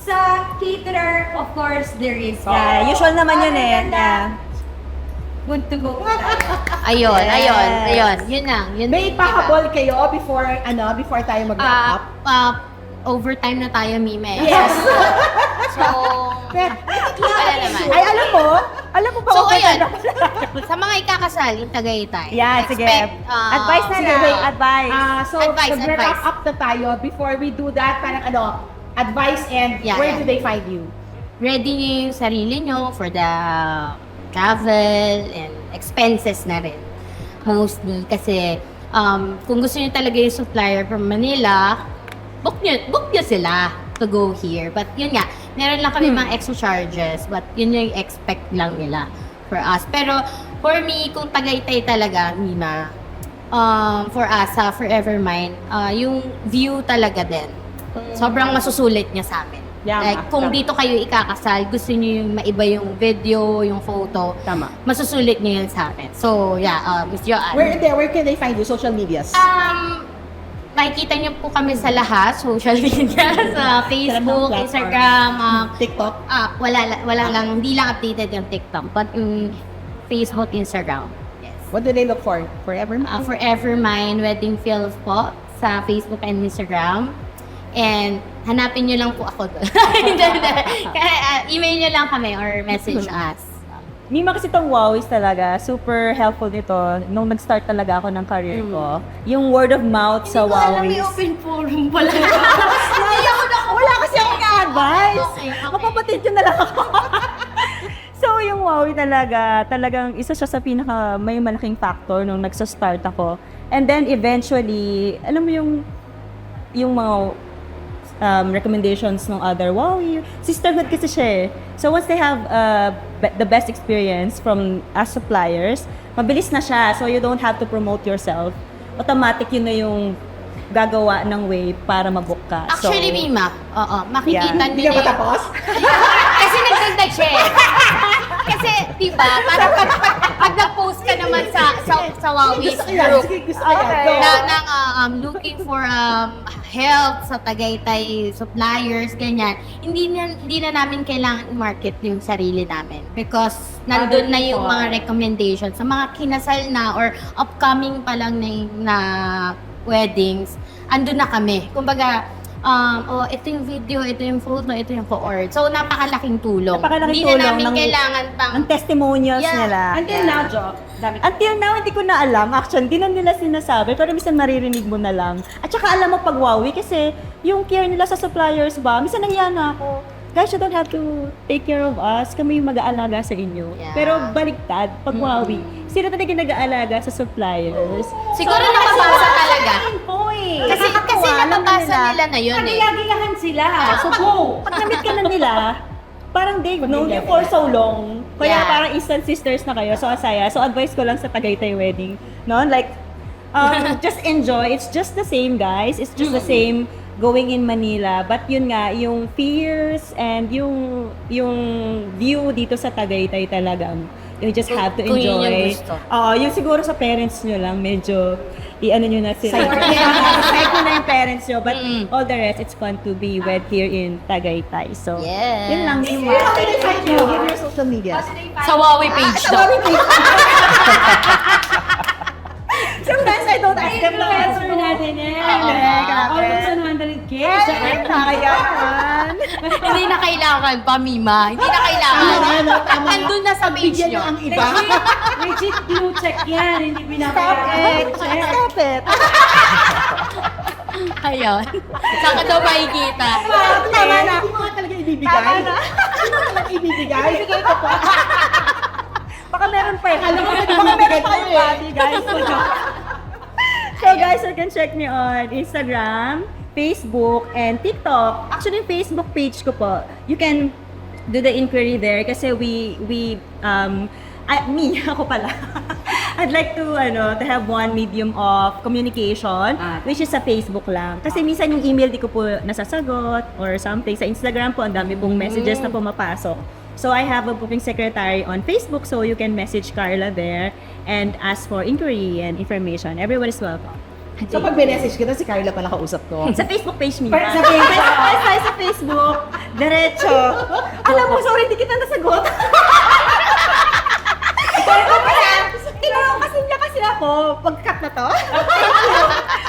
Sa caterer, of course, there is. Yeah, usual naman yun Other eh. than that, good to go. Ayun. Yes. Yun lang. May pahabol kayo before tayo mag-wrap up? Overtime na tayo, Mime. Yes. So, wala naman. Ay, alam mo ba? So, okay ayun. na. Sa mga ikakasal in Tagaytay. Yeah, sige. Advice na sige, lang. wait. Advice. So, Advice. mag-wrap up na tayo. Before we do that, parang advice and Yeah, where yeah. do they find you? Ready niyo yung sarili niyo for the travel and expenses na rin. Mostly. Kasi, kung gusto niyo talaga yung supplier from Manila, book niyo sila to go here. But yun nga, meron lang kami mga extra charges, but yun yung expect lang nila for us. Pero for me, kung Tagaytay talaga, Nina, for us, sa Forever Mine, yung view talaga din. Sobrang masusulit niya sa amin. Yeah, Like, kung dito kayo ikakasal, gusto niyo yung maiba yung video, yung photo, Tama. masusulit niyo yun sa amin. So, yeah, Miss Joanne. Where can they find you? Social medias? Makikita niyo po kami sa lahat, social media, sa Facebook, platform. Instagram, TikTok? wala lang, hindi lang updated yung TikTok, but yung Facebook, Instagram. Yes. What do they look for? Forever? Forever Mine Wedding Films po sa Facebook and Instagram. And hanapin niyo lang po ako doon. Kaya email niyo lang kami or message us. Mima kasi itong Wowis talaga, super helpful nito nung nag-start talaga ako ng career ko. Yung word of mouth sa Wowis. open forum pala. Wala kasi akong advice. Okay. Mapapatid yun na lang ako. So yung Wowie talagang isa siya sa may malaking factor nung nagsa-start ako. And then eventually, alam mo yung mga recommendations ng other Wowie, sisterhood kasi siya eh. So once they have the best experience from as suppliers, mabilis na siya. So you don't have to promote yourself. Automatic yun na yung gagawa ng way para mabook ka. Actually, So, Mima, makikita Yeah. Hindi ka nila. matapos? Kasi nagdagdag siya eh. Kasi, diba, parang pag nag-post ka naman sa Huawei Gusto ko yan. group, Sige, gusto ko yan. Go. looking for help sa Tagaytay suppliers, ganyan, hindi na namin kailangan i-market yung sarili namin because nandun na yung mga recommendations sa mga kinasal na or upcoming pa lang na weddings, andun na kami. Kumbaga, ito yung video, ito yung photo, ito yung co-ord. So, napakalaking tulong. Napakalaking Hindi tulong na namin ng- kailangan pang... ang testimonials Yeah. nila. Until now, Jo, dami Until now, hindi ko na alam. Actually, hindi na nila sinasabi. Pero minsan maririnig mo na lang. At saka alam mo pag Wowie kasi yung care nila sa suppliers ba, minsan nangyaya na ako. Guys, you don't have to take care of us. Kami yung mag-aalaga sa inyo. Yeah. Pero baliktad, pag Wowie, sino talaga nag-aalaga sa suppliers? Siguro nababasa talaga. Point. Kasi nababasa nila na yun eh. Nagagayahan sila. So, go! Pag na-meet ka na nila, parang they've known you for so long. Kaya Yeah. parang instant sisters na kayo. So, asaya. So, advice ko lang sa Tagaytay wedding. No? Like, just enjoy. It's just the same, guys. It's just the same going in Manila. But yun nga, yung fears and yung view dito sa Tagaytay talagang you just have to Kung yun yung enjoy. gusto. Yung siguro sa parents nyo lang, medyo i-ano nyo na sila. Psych nyo na yung parents nyo. But all the rest, it's fun to be wed here in Tagaytay. So, Yes. yun lang. How can they find you? Give your social media. Sa Huawei page daw. Sometimes I don't ask them lang. Answer natin eh. Almost 100K. Nakakayaman. Hindi na kailangan pa, Mima. Hindi na kailangan. Nandun na sa page Bigyan nyo. nyo ang iba. Legit blue check yan. Hindi pinapayaran. Stop it. Ayun. Saan ka daw makikita? Tama na. Hindi mo nga talaga ibibigay. Hindi mo talaga ibibigay. Ibibigay ko po. Baka meron pa yun. Alam mo, Baka meron pa ko yung body, guys. So guys, you can check me on Instagram, Facebook, and TikTok. Actually, yung Facebook page ko po, you can do the inquiry there kasi ako pala. I'd like to have one medium of communication, which is sa Facebook lang. Kasi minsan yung email di ko po nasasagot or something. Sa Instagram po, ang dami pong messages na pumapasok. So I have a booking secretary on Facebook, so you can message Carla there and ask for inquiry and information. Everyone is welcome. So pag message kita, si Carla pala kausap ko. Sa Facebook page niya. Sa Facebook. Sa Facebook. Diretso. Alam mo, sorry, hindi kita nasagot. Tinanong kasi ako, pag-cut na to.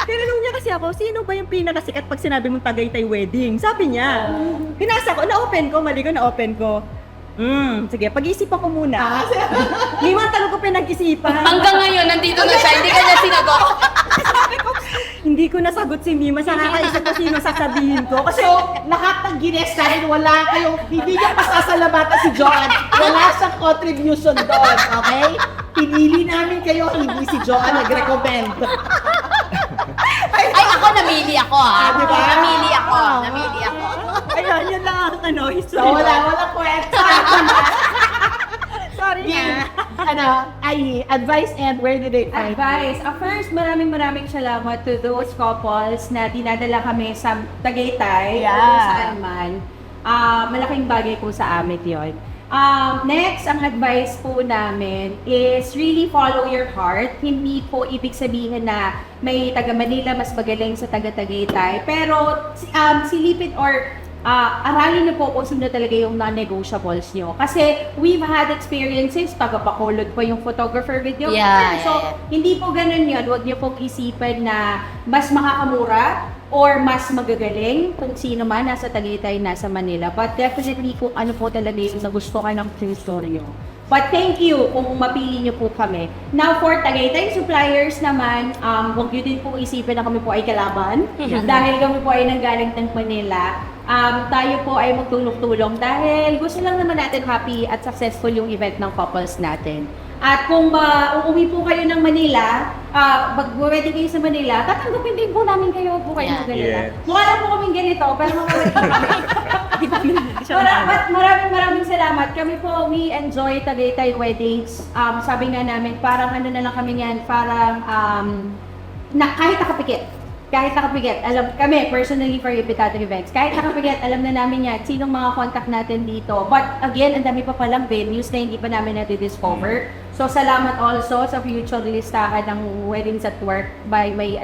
Tinanong niya kasi ako, sino ba yung pinakasikat pag sinabi mong Tagaytay wedding? Sabi niya. Pinasa ko, na-open ko, mali ko, na-open ko. Sige, pag-isipan ko muna. Limang tanong ko pinag-isipan. Hanggang ngayon, nandito na siya. Hindi ka na sinagot. Hindi ko nasagot si Mima. Sa nakaisip ko sino sasabihin ko. Kasi So, lahat ng gines natin, wala kayong, hindi niya pasasalamatan si Joanne. Wala siyang contribution doon, okay? Pinili namin kayo, hindi si Joanne nag-recommend. Ay, ako namili ako ha. Diba? Namili ako. ayun, yun lang ang history. So, walang kwento. Sorry na. Advice and where did they find you? Advice. First, maraming salamat to those couples na dinadala kami sa Tagaytay. Yeah. O kung saan man. Malaking bagay po sa amin yun. Next, ang advice po namin is really follow your heart. Hindi po ibig sabihin na may taga Manila mas magaling sa taga Tagaytay. Pero silipin or aralin na po kung sino talaga yung non-negotiables nyo. Kasi we've had experiences, taga-Bacolod pa yung photographer, videographer. Yeah, So, hindi po ganun yun. Huwag nyo pong isipin na mas makakamura or mas magagaling kung sino man nasa Tagaytay, nasa Manila. But definitely kung ano po talaga yung nagustuhan ng story nyo. But thank you kung mapili nyo po kami. Now for Tagaytay suppliers naman, huwag nyo din po isipin na kami po ay kalaban. Dahil kami po ay nanggaling ng Manila. tayo po ay magtulong-tulong dahil gusto lang naman natin happy at successful yung event ng couples natin. At kung uuwi po kayo ng Manila, mag-ready kayo sa Manila, tatanggapin din po namin kayo po kayo ng ganito. Yes. Mukha lang po kaming ganito, pero maraming salamat. Kami po, we enjoy Tagaytay Weddings. Sabi nga namin, parang ano na lang kami yan, parang kahit nakapikit. Alam kami, personally for Epitado Events, kahit nakapikit, alam na namin yan, sinong mga contact natin dito. But again, ang dami pa palang venues na hindi pa namin na-discover. So, salamat also sa future listahan ng Weddings at Work by may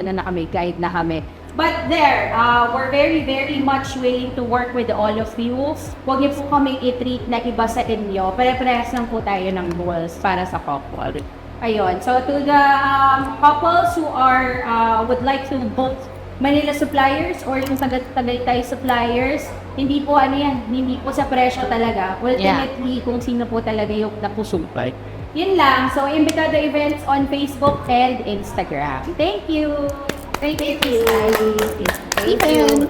guide na kami. But there, we're very, very much willing to work with all of you. Huwag niyo po kami i-treat na iba sa inyo. Pare-parehas lang po tayo ng goals para sa couple. Ayun. So, to the couples who are would like to book Manila suppliers or yung Tagaytay suppliers, hindi po hindi po sa presyo talaga. Ultimately, kung sino po talaga yung napusupply. Yun lang. So, Embitado Events on Facebook and Instagram. Thank you! Thank you! Thank you.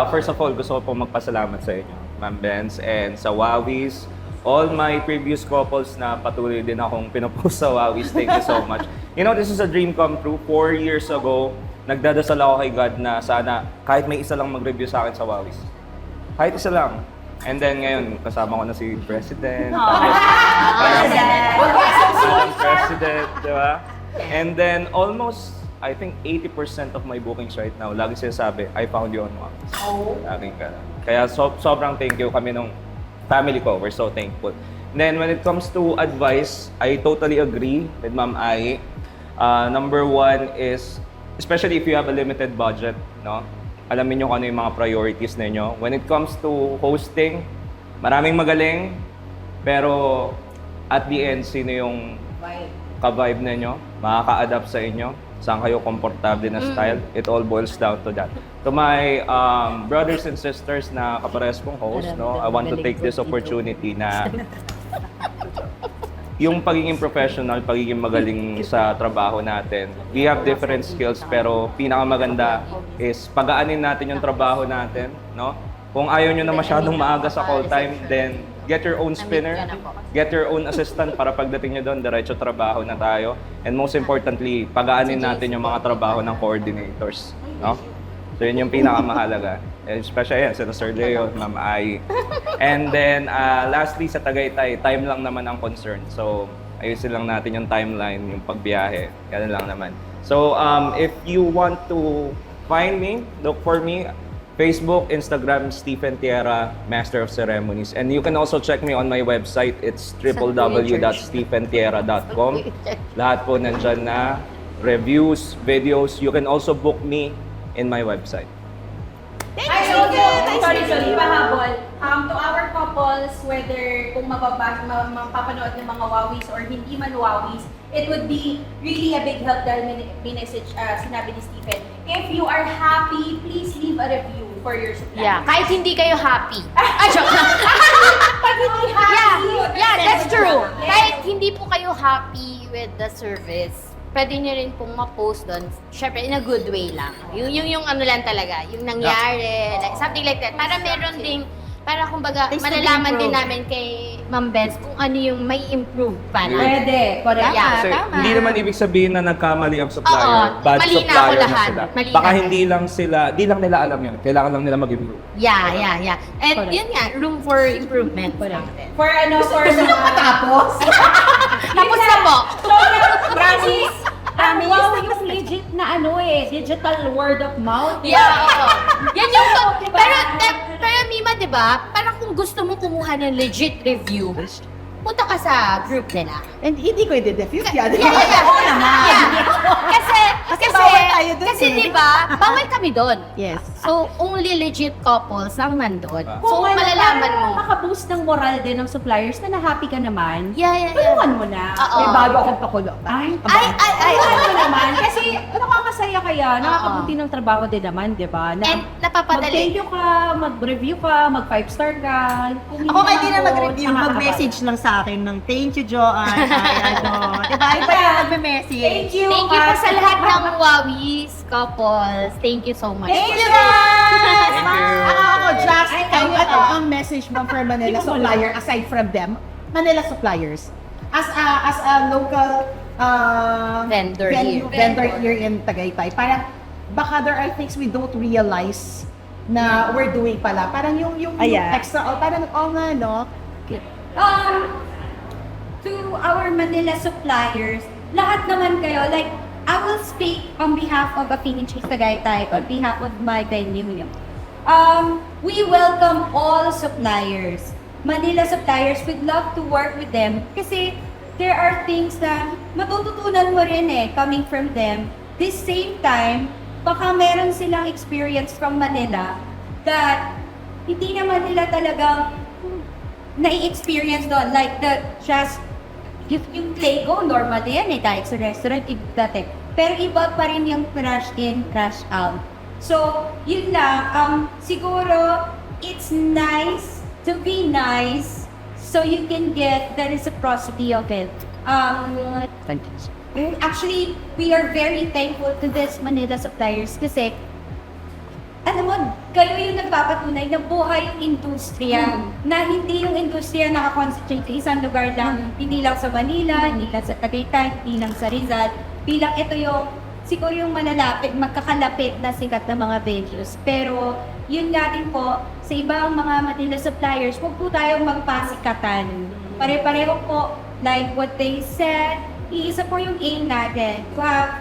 First of all, gusto ko po magpasalamat sa inyo, Ma'am Benz, and sa Wawis. All my previous couples na patuloy din akong pinopost sa Wawis, thank you so much. You know, this is a dream come true. 4 years ago, nagdadasal ako kay God na sana kahit may isa lang mag-review sa akin sa Wawis. Kahit isa lang. And then ngayon, kasama ko na si President. President, di ba? And then almost, I think 80% of my bookings right now, lagi sinasabi, I found you on Wawis. Laging ganun. Kaya sobrang thank you kami nung family ko. We're so thankful. And then when it comes to advice, I totally agree with Ma'am Ai. Number one is, especially if you have a limited budget, no? Alamin nyo kung ano yung mga priorities ninyo. When it comes to hosting, maraming magaling, pero at the end, sino yung ka-vibe ninyo, makaka-adapt sa inyo, saan kayo komportable na style, it all boils down to that. To my brothers and sisters na kaparehas kong host, no, I want to take this opportunity na yung pagiging professional, pagiging magaling sa trabaho natin. We have different skills, pero pinakamaganda is pagaanin natin yung trabaho natin, no? Kung ayaw nyo na masyadong maaga sa call time, then get your own spinner, get your own assistant para pagdating nyo doon, diretso trabaho na tayo. And most importantly, pagaanin natin yung mga trabaho ng coordinators, no? So yun yung pinakamahalaga. Especially yan, sa Sir Leo, Ma'am Ai. And then, lastly, sa Tagaytay, time lang naman ang concern. So, ayusin lang natin yung timeline, yung pagbiyahe. Ganun lang naman. So, if you want to find me, look for me, Facebook, Instagram, Stephen Tierra, Master of Ceremonies. And you can also check me on my website. It's www.stephentierra.com. Lahat po nandyan na. Reviews, videos. You can also book me in my website. Sorry, pahabol. To our couples, whether kung mapapanood ng mga Wawis or hindi man Wawis, it would be really a big help dahil may message sinabi ni Stephen. If you are happy, please leave a review for your suppliers. Yeah, kahit hindi kayo happy. Joke lang. Pag hindi happy, Yeah, that's true. Kahit hindi po kayo happy with the service, pwede nyo rin pong ma-post doon. Syempre, in a good way lang. Yung ano lang talaga, yung nangyari, like, something like that. Para meron ding, para kumbaga, malalaman din namin kay Ma'am Benz kung ano yung may improve pa na. Pwede, correct. Yeah. Kasi hindi naman ibig sabihin na nagkamali ang supplier. Oo, Bad mali na supplier ako na lahat. sila. Mali Baka na. hindi lang nila alam yun. Kailangan lang nila mag-improve. Yeah. And Correct. yun nga, room for improvement. For the mga tapos. Tapos na po. Promise. Wow, yung legit na digital word of mouth. Yeah, oo. Yan yung pero Mima, di ba? Parang kung gusto mo kumuha ng legit review, punta ka sa group nila. And hindi ko i-defuse yan. Kasi bawal tayo dun kasi eh. di ba, bawal kami doon. Yes. So, only legit couples ang nandun. So, Kung malalaman mo. makaboost ng moral din ng suppliers na na-happy ka naman, Yeah. tulungan mo na. Oo. May bago akong pakulo. Ay, Ay. tulungan mo naman. Kasi nakakasaya kayo kaya nakakabuti ng trabaho din naman, di ba? And napapadali. Mag-thank you ka, mag-review ka, mag-5-star ka. Kung Ako kahit di na ako, mag-review, nakakapagod. mag-message lang sa akin ng thank you, Joanne. Ay, diba? Iba yung nagme-message. Thank you. Thank you po sa lahat ng Wawis couples. Thank you so much. Thank you, guys! Ako, just, Ikaw, ang message mo for Manila supplier, aside from them, Manila suppliers, as a local Vendor here. vendor here in Tagaytay, parang baka there are things we don't realize na we're doing pala. Parang yung extra, parang, nga, no? To our Manila suppliers, lahat naman kayo, like, I will speak on behalf of Affinity Tagaytay, on behalf of my venue. We welcome all suppliers. Manila suppliers, we'd love to work with them kasi there are things na matututunan mo rin coming from them. This same time, baka meron silang experience from Manila that hindi naman nila talagang na-experience doon. Like just yung Lego, normal yan kahit sa restaurant, dati. Pero iba pa rin yung crash in, crash out. So, yun lang. Siguro, it's nice to be nice so you can get the reciprocity of it. Actually, we are very thankful to this Manila suppliers kasi alam mo, kayo yung nagpapatunay na buhay yung industriya. Na hindi yung industriya nakakonsentrate sa isang lugar lang. Hindi lang sa Manila, hindi lang sa Tagaytay, hindi lang sa Rizal. Bilang ito yung, siguro yung malalapit, magkakalapit na sikat na mga venues. Pero, yun nga din po, sa ibang mga Manila suppliers, huwag po tayong magpasikatan. Pare-pareho po, like what they said, iisa po yung aim natin. To have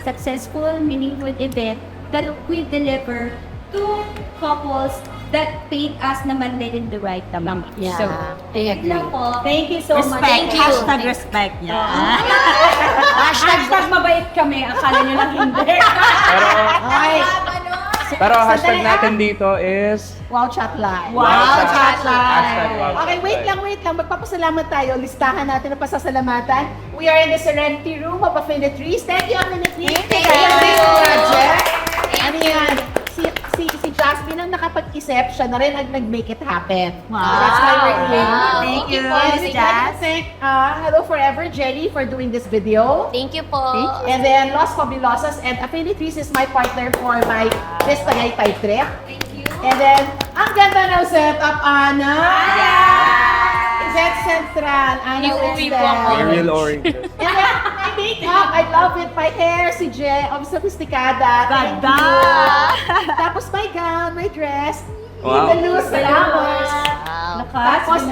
successful, meaningful event that we deliver to couples that paid us naman din in the right amount. Yeah, So, I agree. yun po. Thank you so much. Respect. Thank you. Hashtag respect. Yeah. Hashtag mabait kami. Akala nyo lang hindi. Pero hashtag natin dito is Wow, chat lang. Wow, chatline. Okay, wait lang. Magpapasalamat tayo. Listahan natin ang pasasalamatan. We are in the Serenity Room of Affinity. Thank you, Affinity. Thank you. Project. Ano yan? Si Jasmine ang nakapag-isip, siya na rin ang nag-make it happen. Wow. That's why we're here. Thank you, And Jas. thank Hello Forever Jenny for doing this video. Thank you po. And then Los Fabulosas and Affinities is my partner for my this Tagaytay trip. Thank you. And then, ang ganda ng setup, Ana! Event Central, Ana the real oranges. And then, my makeup, I love it. My hair, si Je, of Sophisticada. Thank Ganda! you. Tapos my gown, my dress. Wow. Eva Luz, salamat. Wow. Tapos,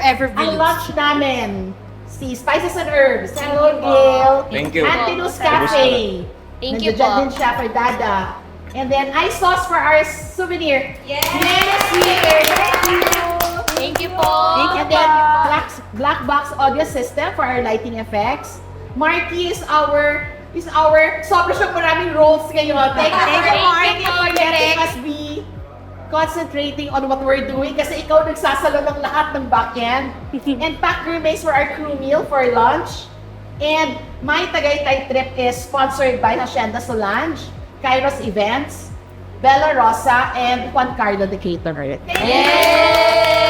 Forever ang views. lunch namin, si Spices and Herbs. Hello, Gail. Thank you. Antinous Cafe. Thank you Nandiyan po. din siya for Dada. And then, ice sauce for our souvenir. Yes! Yes, here. Thank you. Thank you po. And then, black box audio system for our lighting effects. Marky is our sobrang siyang maraming roles ngayon. Thank you, Marky, for letting us be concentrating on what we're doing kasi ikaw nagsasalo ng lahat ng backend. And Pack Gourmets for our crew meal for lunch. And my Tagaytay trip is sponsored by Hacienda Solange, Kairos Events, Bella Rosa, and Juan Carlo the Caterer. Yay!